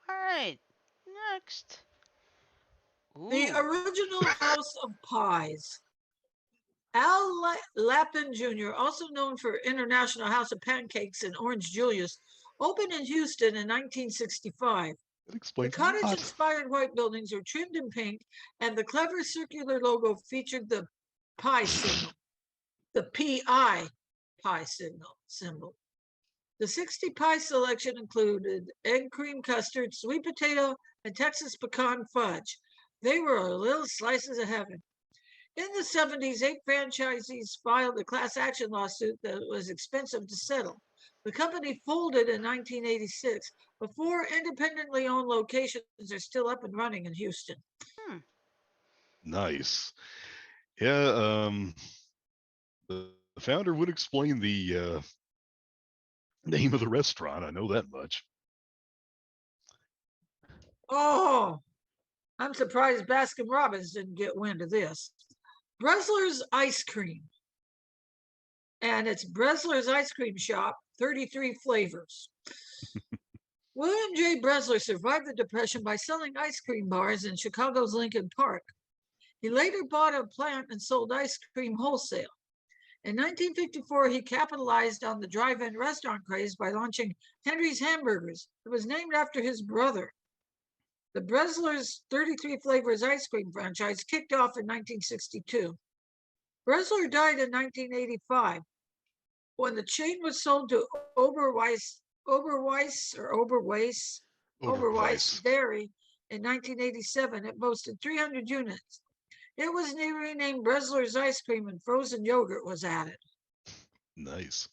All right. Next. The Ooh. original House of Pies. Al Lapin Jr., also known for International House of Pancakes and Orange Julius, Opened in Houston in 1965. That The explains a lot. cottage-inspired white buildings were trimmed in pink, and the clever circular logo featured the pi signal, the PI pie symbol. The 60 pie selection included egg cream custard, sweet potato, and Texas pecan fudge. They were little slices of heaven. In the 70s, 8 franchisees filed a class action lawsuit that was expensive to settle. The company folded in 1986, but 4 independently owned locations are still up and running in Houston. Nice. Yeah, the founder would explain the name of the restaurant. I know that much. Oh, I'm surprised Baskin Robbins didn't get wind of this. Bresler's Ice Cream. And it's Bresler's Ice Cream Shop, 33 flavors. William J. Bresler survived the Depression by selling ice cream bars in Chicago's Lincoln Park. He later bought a plant and sold ice cream wholesale. In 1954, he capitalized on the drive-in restaurant craze by launching Henry's Hamburgers. It was named after his brother. The Bresler's 33 Flavors ice cream franchise kicked off in 1962. Bresler died in 1985. When the chain was sold to Oberweis Dairy in 1987, it boasted 300 units. It was renamed Bresler's Ice Cream, and frozen yogurt was added. Nice.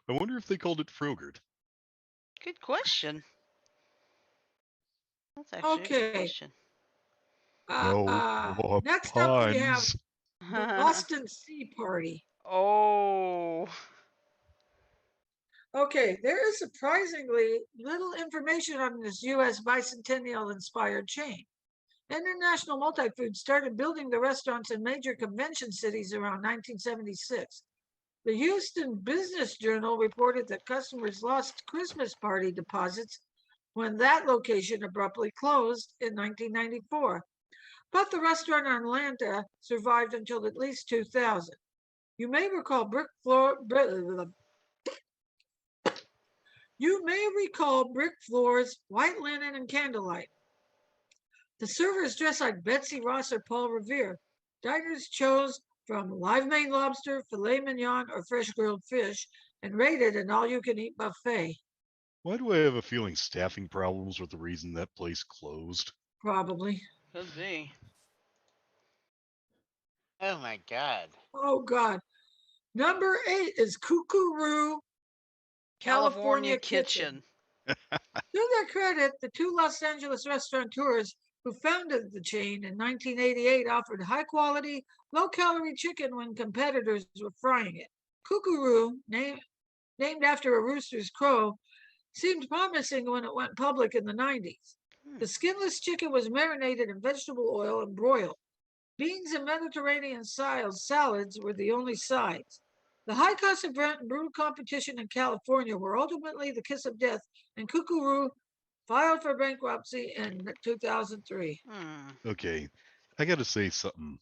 I wonder if they called it Frogurt. Good question. That's actually a good Okay. question. No more Next up, we have puns. the Boston Sea Party. Oh. Okay, there is surprisingly little information on this U.S. bicentennial-inspired chain. International Multi-Food started building the restaurants in major convention cities around 1976. The Houston Business Journal reported that customers lost Christmas party deposits when that location abruptly closed in 1994. But the restaurant in Atlanta survived until at least 2000. You may recall brick floors, white linen, and candlelight. The servers dressed like Betsy Ross or Paul Revere. Diners chose from live Maine lobster, filet mignon, or fresh grilled fish, and rated an all-you-can-eat buffet. Why do I have a feeling staffing problems were the reason that place closed? Probably. Could be. Oh my god. Oh, God. Number 8 is Kookaroo California Kitchen. To their credit, the 2 Los Angeles restaurateurs who founded the chain in 1988 offered high-quality, low-calorie chicken when competitors were frying it. Kookaroo, named after a rooster's crow, seemed promising when it went public in the 90s. The skinless chicken was marinated in vegetable oil and broiled. Beans and Mediterranean salads were the only sides. The high cost of rent and brutal competition in California were ultimately the kiss of death, and Kookaroo filed for bankruptcy in 2003. Okay, I got to say something.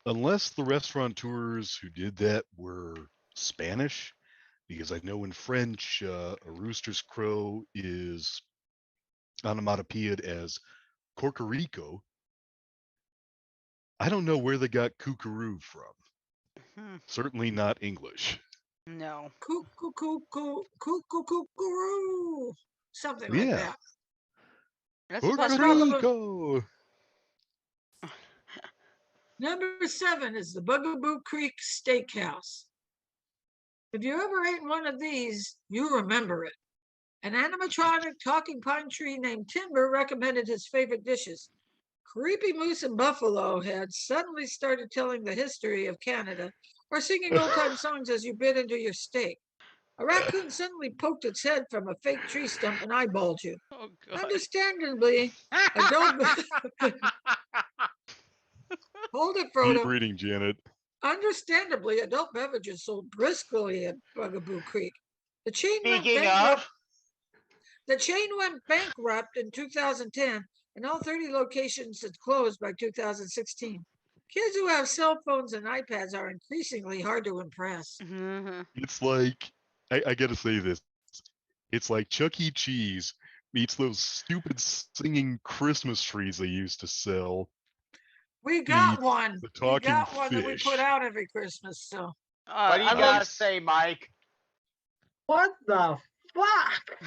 Unless the restaurateurs who did that were Spanish, because I know in French, a rooster's crow is onomatopoeied as corcorico. I don't know where they got kookaroo from. Certainly not English. No. Kookaroo. Something like Yeah. that. That's a possibility. Corcorico. Number 7 is the Bugaboo Creek Steakhouse. If you ever ate one of these, you remember it. An animatronic talking pine tree named Timber recommended his favorite dishes. Creepy moose and buffalo heads suddenly started telling the history of Canada or singing old-time songs as you bit into your steak. A raccoon suddenly poked its head from a fake tree stump and eyeballed you. Oh, God. Understandably, adult... Hold it, Frodo. Keep reading, Janet. Understandably, adult beverages sold briskly at Bugaboo Creek. The chain went bankrupt in 2010, and all 30 locations had closed by 2016. Kids who have cell phones and iPads are increasingly hard to impress. Mm-hmm. It's like, I got to say this. It's like Chuck E. Cheese meets those stupid singing Christmas trees they used to sell. We got Meets one. the We talking got one that we put fish. out every Christmas. So What do you I gotta love. say, Mike? What the fuck?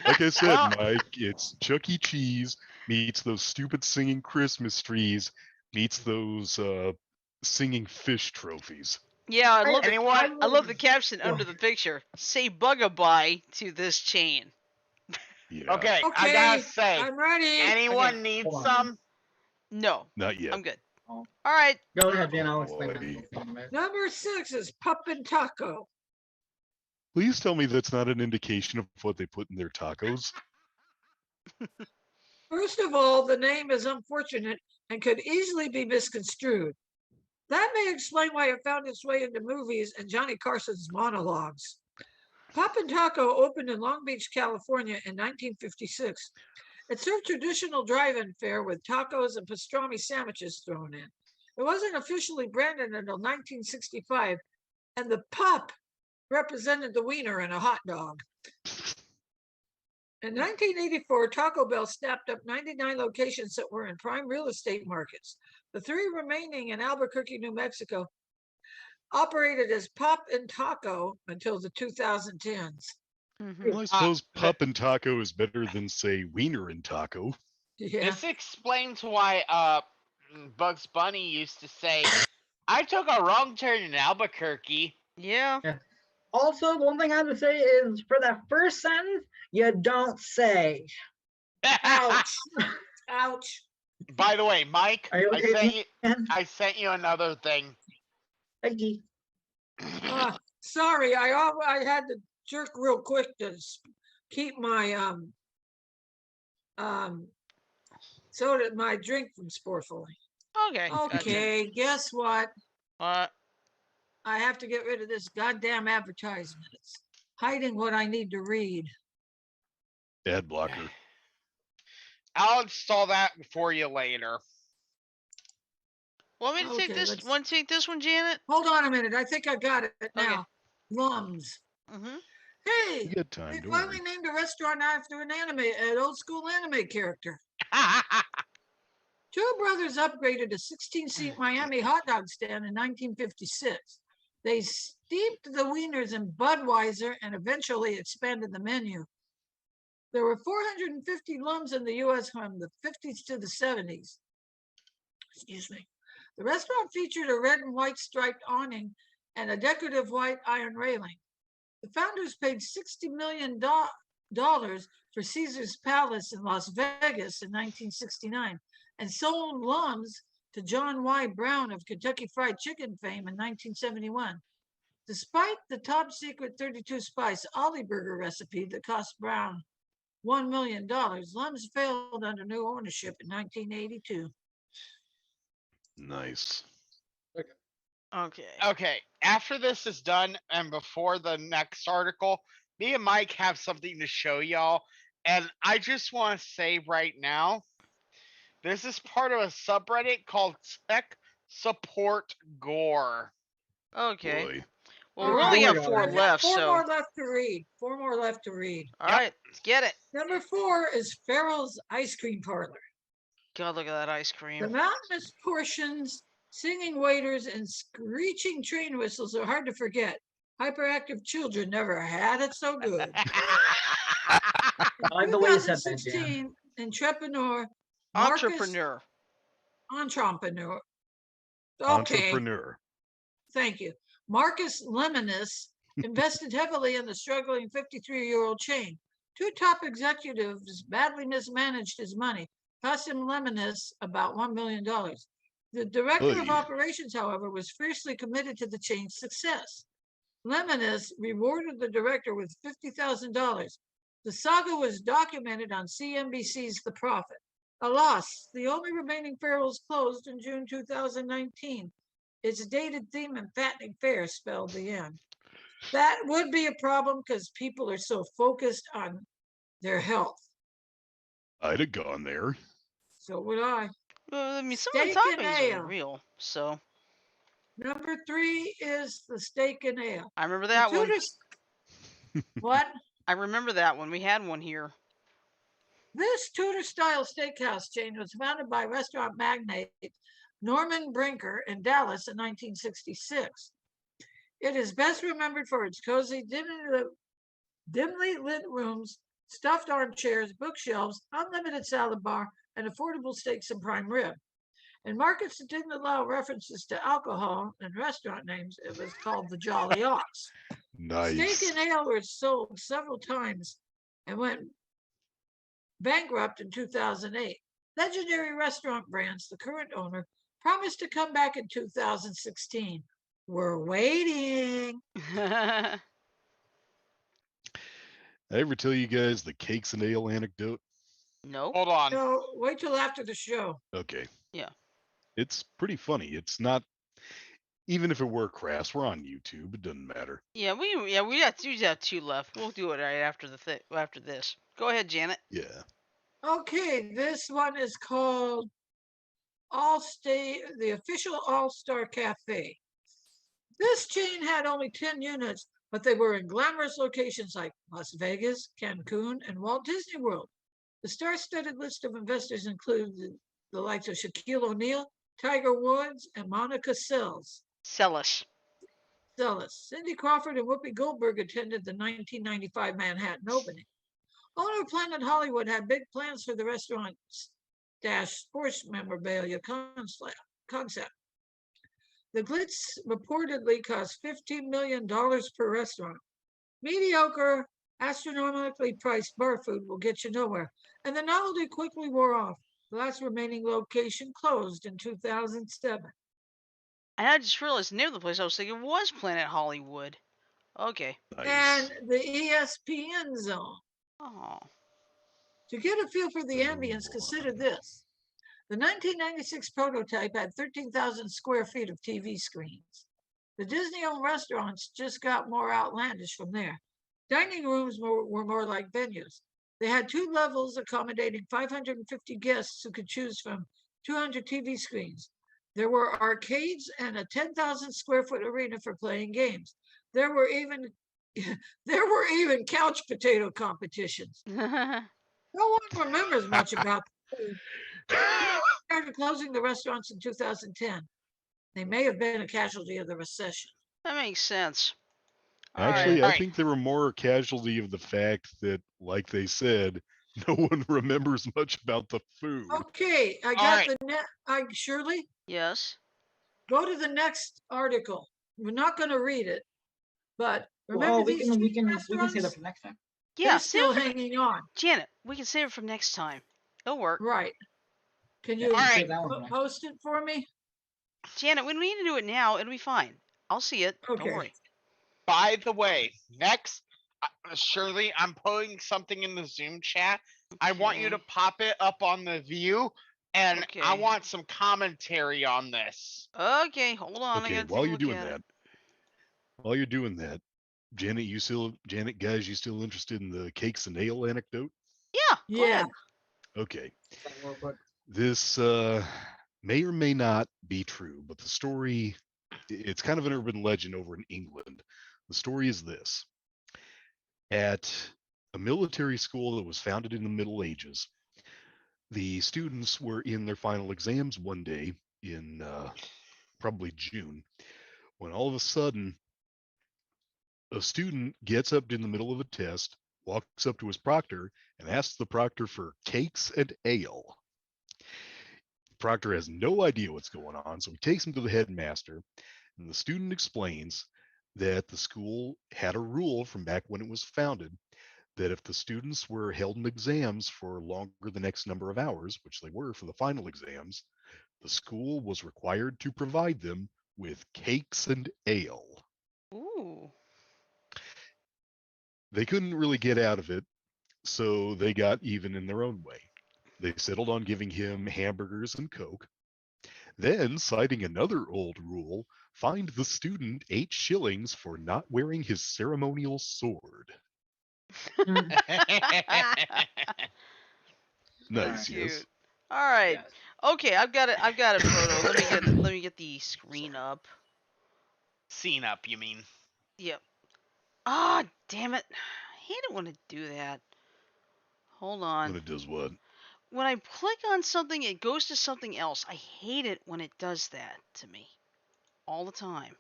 Like I said, Well- Mike, it's Chuck E. Cheese meets those stupid singing Christmas trees meets those singing fish trophies. Yeah, I love the Anyone? I love the caption under the picture. Say bugabye to this chain. Yeah. Okay, I okay, gotta say, I'm ready. anyone Okay, need hold on. some? No, Not yet. I'm good. Oh. All right. Go ahead, Dan. I'll Oh, explain that boy. in a minute. Number 6 is Pup and Taco. Please tell me that's not an indication of what they put in their tacos. First of all, the name is unfortunate and could easily be misconstrued. That may explain why it found its way into movies and Johnny Carson's monologues. Pup and Taco opened in Long Beach, California in 1956. It served traditional drive-in fare with tacos and pastrami sandwiches thrown in. It wasn't officially branded until 1965, and the pup represented the wiener in a hot dog. In 1984, Taco Bell snapped up 99 locations that were in prime real estate markets. The 3 remaining in Albuquerque, New Mexico, operated as Pup and Taco until the 2010s. Well, I suppose Pup and Taco is better than, say, Wiener and Taco. Yeah. This explains why Bugs Bunny used to say, "I took a wrong turn in Albuquerque." Yeah. Also, the one thing I have to say is for that first sentence, you don't say. Ouch. Ouch. By the way, Mike, Are you okay, Dan? I sent you another thing. Thank you. Sorry, I had to jerk real quick to keep my soda, my drink from spoiling. Okay. Gotcha. Okay, guess what? What? I have to get rid of this goddamn advertisement. It's hiding what I need to read. Ad blocker. I'll install that for you later. Want me to take Okay, this? let's- Want to take this one, Janet? Hold on a minute. I think I got it now. Lums. Mm-hmm. Hey, Good time. they Don't finally worry. named a restaurant after an old school anime character. 2 brothers upgraded a 16-seat Miami hot dog stand in 1956. They steeped the wieners in Budweiser and eventually expanded the menu. There were 450 lums in the U.S. from the 50s to the 70s. Excuse me. The restaurant featured a red and white striped awning and a decorative white iron railing. The founders paid $60 million for Caesar's Palace in Las Vegas in 1969 and sold lums to John Y. Brown of Kentucky Fried Chicken fame in 1971. Despite the top secret 32 spice Ollie Burger recipe that cost Brown $1 million, lums failed under new ownership in 1982. Nice. Okay. Okay, after this is done and before the next article, me and Mike have something to show y'all. And I just want to say right now, this is part of a subreddit called Tech Support Gore. Okay. Boy. Well, we only Here we got go. 4 I've got left, 4 so. more left to read. 4 more left to read. All right, let's get it. Number 4 is Farrell's Ice Cream Parlor. God, look at that ice The cream. mountainous portions, singing waiters, and screeching train whistles are hard to forget. Hyperactive children never had it so good. I like the way you said that, Dan. 2016, entrepreneur. Entrepreneur. Entrepreneur. Okay, Entrepreneur. thank you. Marcus Lemonis invested heavily in the struggling 53-year-old chain. 2 top executives badly mismanaged his money, cost him Lemonis about $1 million. The director of Oy. operations, however, was fiercely committed to the chain's success. Lemonis rewarded the director with $50,000. The saga was documented on CNBC's The Prophet. Alas, the only remaining Farrell's closed in June 2019. Its dated theme and fattening fare spelled the end. That would be a problem because people are so focused on their health. I'd have gone there. So would I. Well, I mean, some of the Steak and toppings ale. are real, so. Number 3 is the steak and ale. I remember that one. What? I remember that one. We had one here. This Tudor-style steakhouse chain was founded by restaurant magnate Norman Brinker in Dallas in 1966. It is best remembered for its cozy, dimly lit rooms, stuffed armchairs, bookshelves, unlimited salad bar, and affordable steaks and prime rib. In markets that didn't allow references to alcohol and restaurant names, it was called the Jolly Ox. Steak Nice. and ale were sold several times and went bankrupt in 2008. Legendary restaurant brands, the current owner, promised to come back in 2016. We're waiting. I ever tell you guys the cakes and ale anecdote? Nope. Hold on. No, wait till after the show. Okay. Yeah. It's pretty funny. It's not, even if it were crass, we're on YouTube. It doesn't matter. Yeah, we got two left. We'll do it right after after this. Go ahead, Janet. Yeah. Okay, this one is called Allstate, the official All-Star Cafe. This chain had only 10 units, but they were in glamorous locations like Las Vegas, Cancun, and Walt Disney World. The star-studded list of investors included the likes of Shaquille O'Neal, Tiger Woods, and Monica Seles. Celis. Cindy Crawford and Whoopi Goldberg attended the 1995 Manhattan opening. Owner Planet Hollywood had big plans for the restaurant's sports memorabilia concept. The glitz reportedly cost $15 million per restaurant. Mediocre, astronomically priced bar food will get you nowhere, and the novelty quickly wore off. The last remaining location closed in 2007. And I just realized the name of the place I was thinking was Planet Hollywood. Okay. Nice. And the ESPN Zone. Oh. To get a feel for the ambience, consider this. The 1996 prototype had 13,000 square feet of TV screens. The Disney-owned restaurants just got more outlandish from there. Dining rooms were more like venues. They had 2 levels accommodating 550 guests who could choose from 200 TV screens. There were arcades and a 10,000 square foot arena for playing games. There were even couch potato competitions. No one remembers much about the food. Started closing the restaurants in 2010. They may have been a casualty of the recession. That makes sense. Actually, All I right. think they were more a casualty of the fact that, like they said, no one remembers much about the food. Okay, I got the Shirley, Yes. go to the next article. We're not going to read it, but remember Well, these we can restaurants? say that for next time. Yeah. They're still hanging on. Janet, we can save it from next time. It'll work. Right. Can Yeah, you we can All save right. that one for next post it for me? Janet, when we need to do it now, it'll be fine. I'll see it. Okay. Don't worry. By the way, next, Shirley, I'm putting something in the Zoom chat. I want you to Okay. pop it up on the view, and I Okay. want some commentary on this. Okay, hold on. I Okay, gotta while take a you're look doing at that, it. Janet, guys, you still interested in the cakes and ale anecdote? Yeah. Go Yeah. ahead. Okay. time. Real quick. This may or may not be true, but the story, it's kind of an urban legend over in England. The story is this. At a military school that was founded in the Middle Ages, the students were in their final exams one day in probably June, when all of a sudden a student gets up in the middle of a test, walks up to his proctor, and asks the proctor for cakes and ale. Proctor has no idea what's going on, so he takes him to the headmaster, and the student explains that the school had a rule from back when it was founded that if the students were held in exams for longer than X number of hours, which they were for the final exams, the school was required to provide them with cakes and ale. Ooh. They couldn't really get out of it, so they got even in their own way. They settled on giving him hamburgers and Coke. Then, citing another old rule, fined the student 8 shillings for not wearing his ceremonial sword. Nice, Cute. yes. All right. Yes. Okay, I've got it. I've got it, Frodo. Let me get the screen up. Scene up, you mean? Yep. Ah, damn it. I hate it when it do that. Hold When on. it does what? When I click on something, it goes to something else. I hate it when it does that to me. All the time.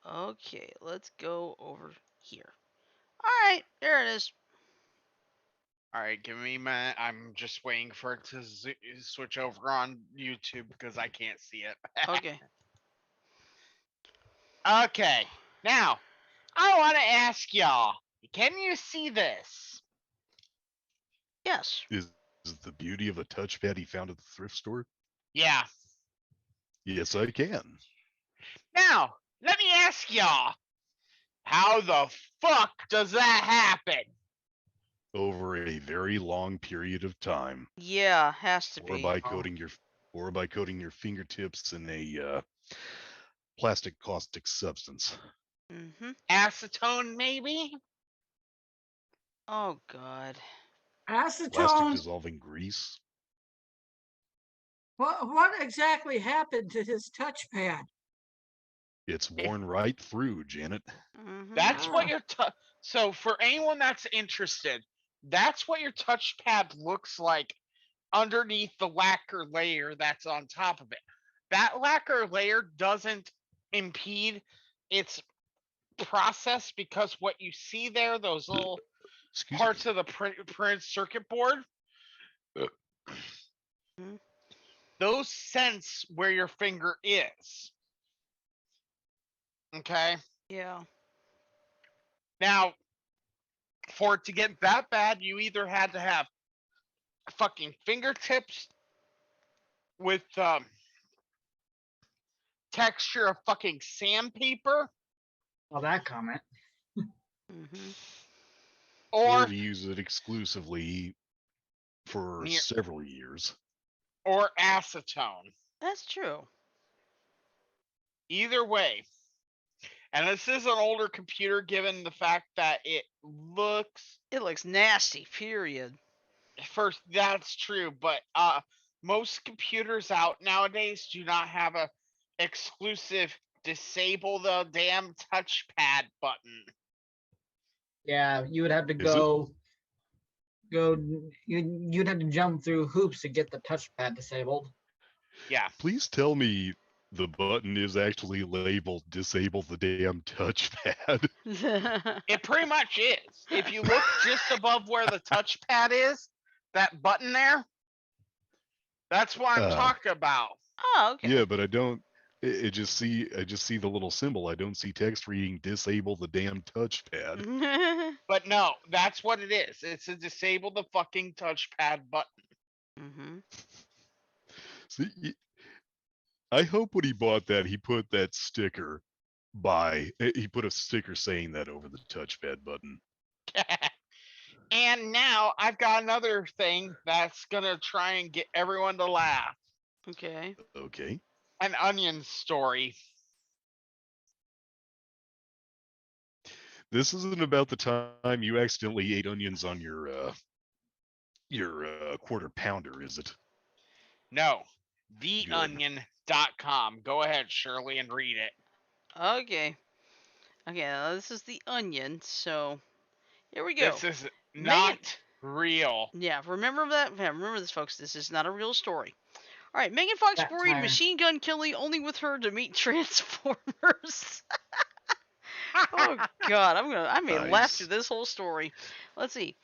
Okay, let's go over here. Alright, there it is. All right, give me a minute. I'm just waiting for it to switch over on YouTube because I can't see it. Okay. Okay, now I want to ask y'all: can you see this? Yes. Is the beauty of a touchpad he found at the thrift store? Yeah. Yes, I can. Now let me ask y'all: how the fuck does that happen? Over a very long period of time, Yeah, has to or be. by coating your fingertips in a plastic caustic substance. Mm-hmm. Acetone, maybe? Oh, God. Plastic Acetone. dissolving grease. What exactly happened to his touchpad? It's worn right through, Janet. Mm-hmm. That's what Ah. your so for anyone that's interested, that's what your touchpad looks like underneath the lacquer layer that's on top of it. That lacquer layer doesn't impede its process because what you see there, those little Excuse parts me. of the printed circuit board, Mhm. those sense where your finger is. Okay? Yeah. Now, for it to get that bad, you either had to have fucking fingertips with texture of fucking sandpaper, Well, that comment. Mm-hmm. Or or to use it exclusively for near several years. or acetone. That's true. Either way. And this is an older computer given the fact that it looks It looks nasty, period. first that's true, but most computers out nowadays do not have a exclusive disable the damn touchpad button. Yeah, you would have to Is it? you'd have to jump through hoops to get the touchpad disabled. Yeah. Please tell me the button is actually labeled "Disable the damn touchpad." It pretty much is. If you look just above where the touchpad is, that button there, that's what I'm talking about. Oh, okay. Yeah, but I don't. I just see the little symbol. I don't see text reading "Disable the damn touchpad." But no, that's what it is. It's a disable the fucking touchpad button. Mm-hmm. See, I hope when he bought that, he put that sticker he put a sticker saying that over the touchpad button. And now I've got another thing that's gonna try and get everyone to laugh. Okay. Okay. An onion story. This isn't about the time you accidentally ate onions on your quarter pounder, is it? No. Good. TheOnion.com. Go ahead, Shirley, and read it. Okay. Okay, now this is the onion, so here we go. This is Megan. not real. Yeah, remember that. Yeah, remember this, folks. This is not a real story. All right, Megan Fox worried Satire. Machine Gun Kelly only with her to meet Transformers. Oh God, I may laugh through Nice. this whole story. Let's see.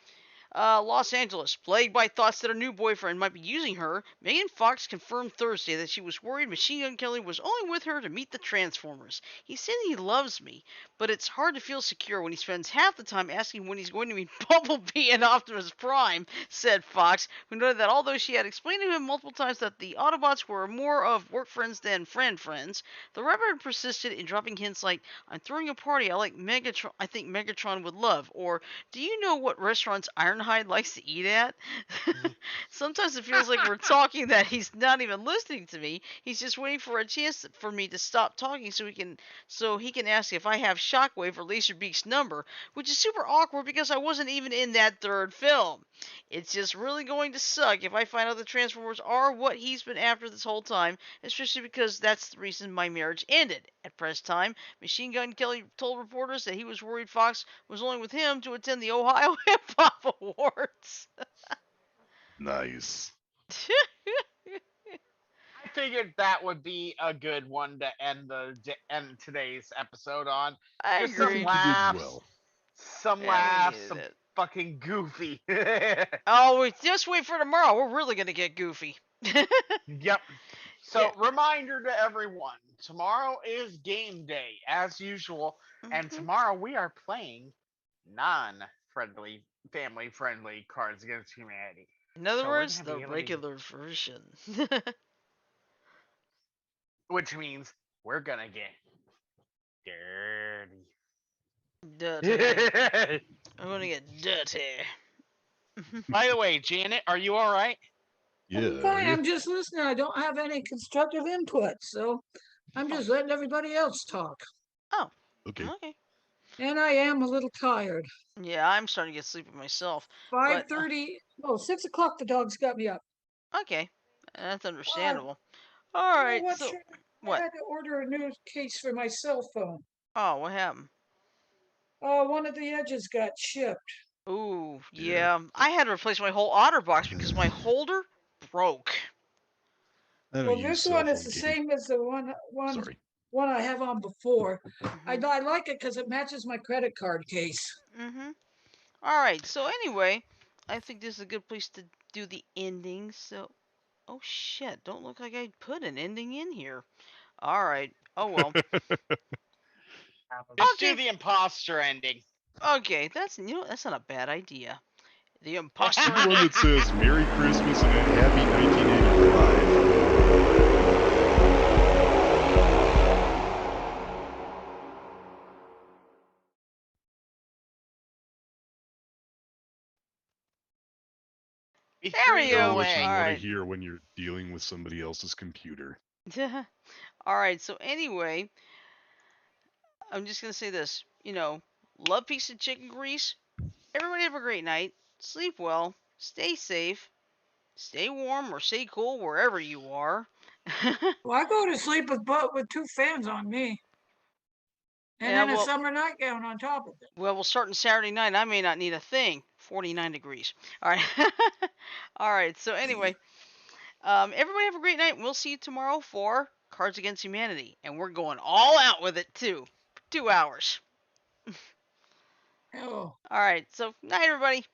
Los Angeles, plagued by thoughts that her new boyfriend might be using her, Megan Fox confirmed Thursday that she was worried Machine Gun Kelly was only with her to meet the Transformers. He said he loves me, but it's hard to feel secure when he spends half the time asking when he's going to meet Bumblebee and Optimus Prime, said Fox, who noted that although she had explained to him multiple times that the Autobots were more of work friends than friends, the rapper had persisted in dropping hints like, I'm throwing a party I think Megatron would love, or do you know what restaurants Ironheart Fahrenheit likes to eat at. Sometimes it feels like we're talking that he's not even listening to me. He's just waiting for a chance for me to stop talking so he can ask if I have Shockwave or Laserbeak's number, which is super awkward because I wasn't even in that third film. It's just really going to suck if I find out the Transformers are what he's been after this whole time, especially because that's the reason my marriage ended. At press time, Machine Gun Kelly told reporters that he was worried Fox was only with him to attend the Ohio Hip Hop Awards. Nice. I figured that would be a good one to end today's episode on. I Just I some agree. think you did laughs, well. some Yeah, we laughs, needed some it. fucking goofy. Oh, just wait for tomorrow. We're really gonna get goofy. Yep. Yeah. So, reminder to everyone, tomorrow is game day as usual, and Mhm. tomorrow we are playing non-friendly, family-friendly Cards Against Humanity. In other So we're words, gonna the be able to, regular version. which means we're gonna get dirty. Dirty. I'm gonna get dirty. By the way, Janet, are you all right? Yeah. I'm fine. I'm just listening. I don't have any constructive input, so I'm just letting everybody else talk. Oh, Okay. okay. And I am a little tired. Yeah, I'm starting to get sleepy myself. But 5:30. Oh, 6 o'clock. The dog's got me up. okay, that's Uh, understandable. All you know right, what? so I what? had to order a new case for my cell phone. Oh, what happened? One of the edges got chipped. Ooh, Yeah. yeah. I had to replace my whole OtterBox because my holder broke. I don't Well, use this cell one is phone the case. same as the one Sorry. I have on before. I Mhm. I like it because it matches my credit card case. Mhm. All right. So anyway, I think this is a good place to do the ending. So, oh shit! Don't look like I put an ending in here. All right. Oh well. Just do Okay. the imposter ending. Okay. That's not a bad idea. The imposter Do one ending. that says Merry Christmas and a Happy 1985. He There threw we you go. What you All away. want to right. hear when you're dealing with somebody else's computer. All right. So anyway, I'm just gonna say this. Love, peace, and chicken grease. Everybody have a great night. Sleep well. Stay safe. Stay warm or stay cool wherever you are. Well, I go to sleep with two fans on me, and Yeah, then a well, summer nightgown on top of it. we'll start on Saturday night. I may not need a thing. 49 degrees. All right. All right. So anyway, everybody have a great night. We'll see you tomorrow for Cards Against Humanity, and we're going all out with it too. 2 hours. Oh. All right. So night, everybody.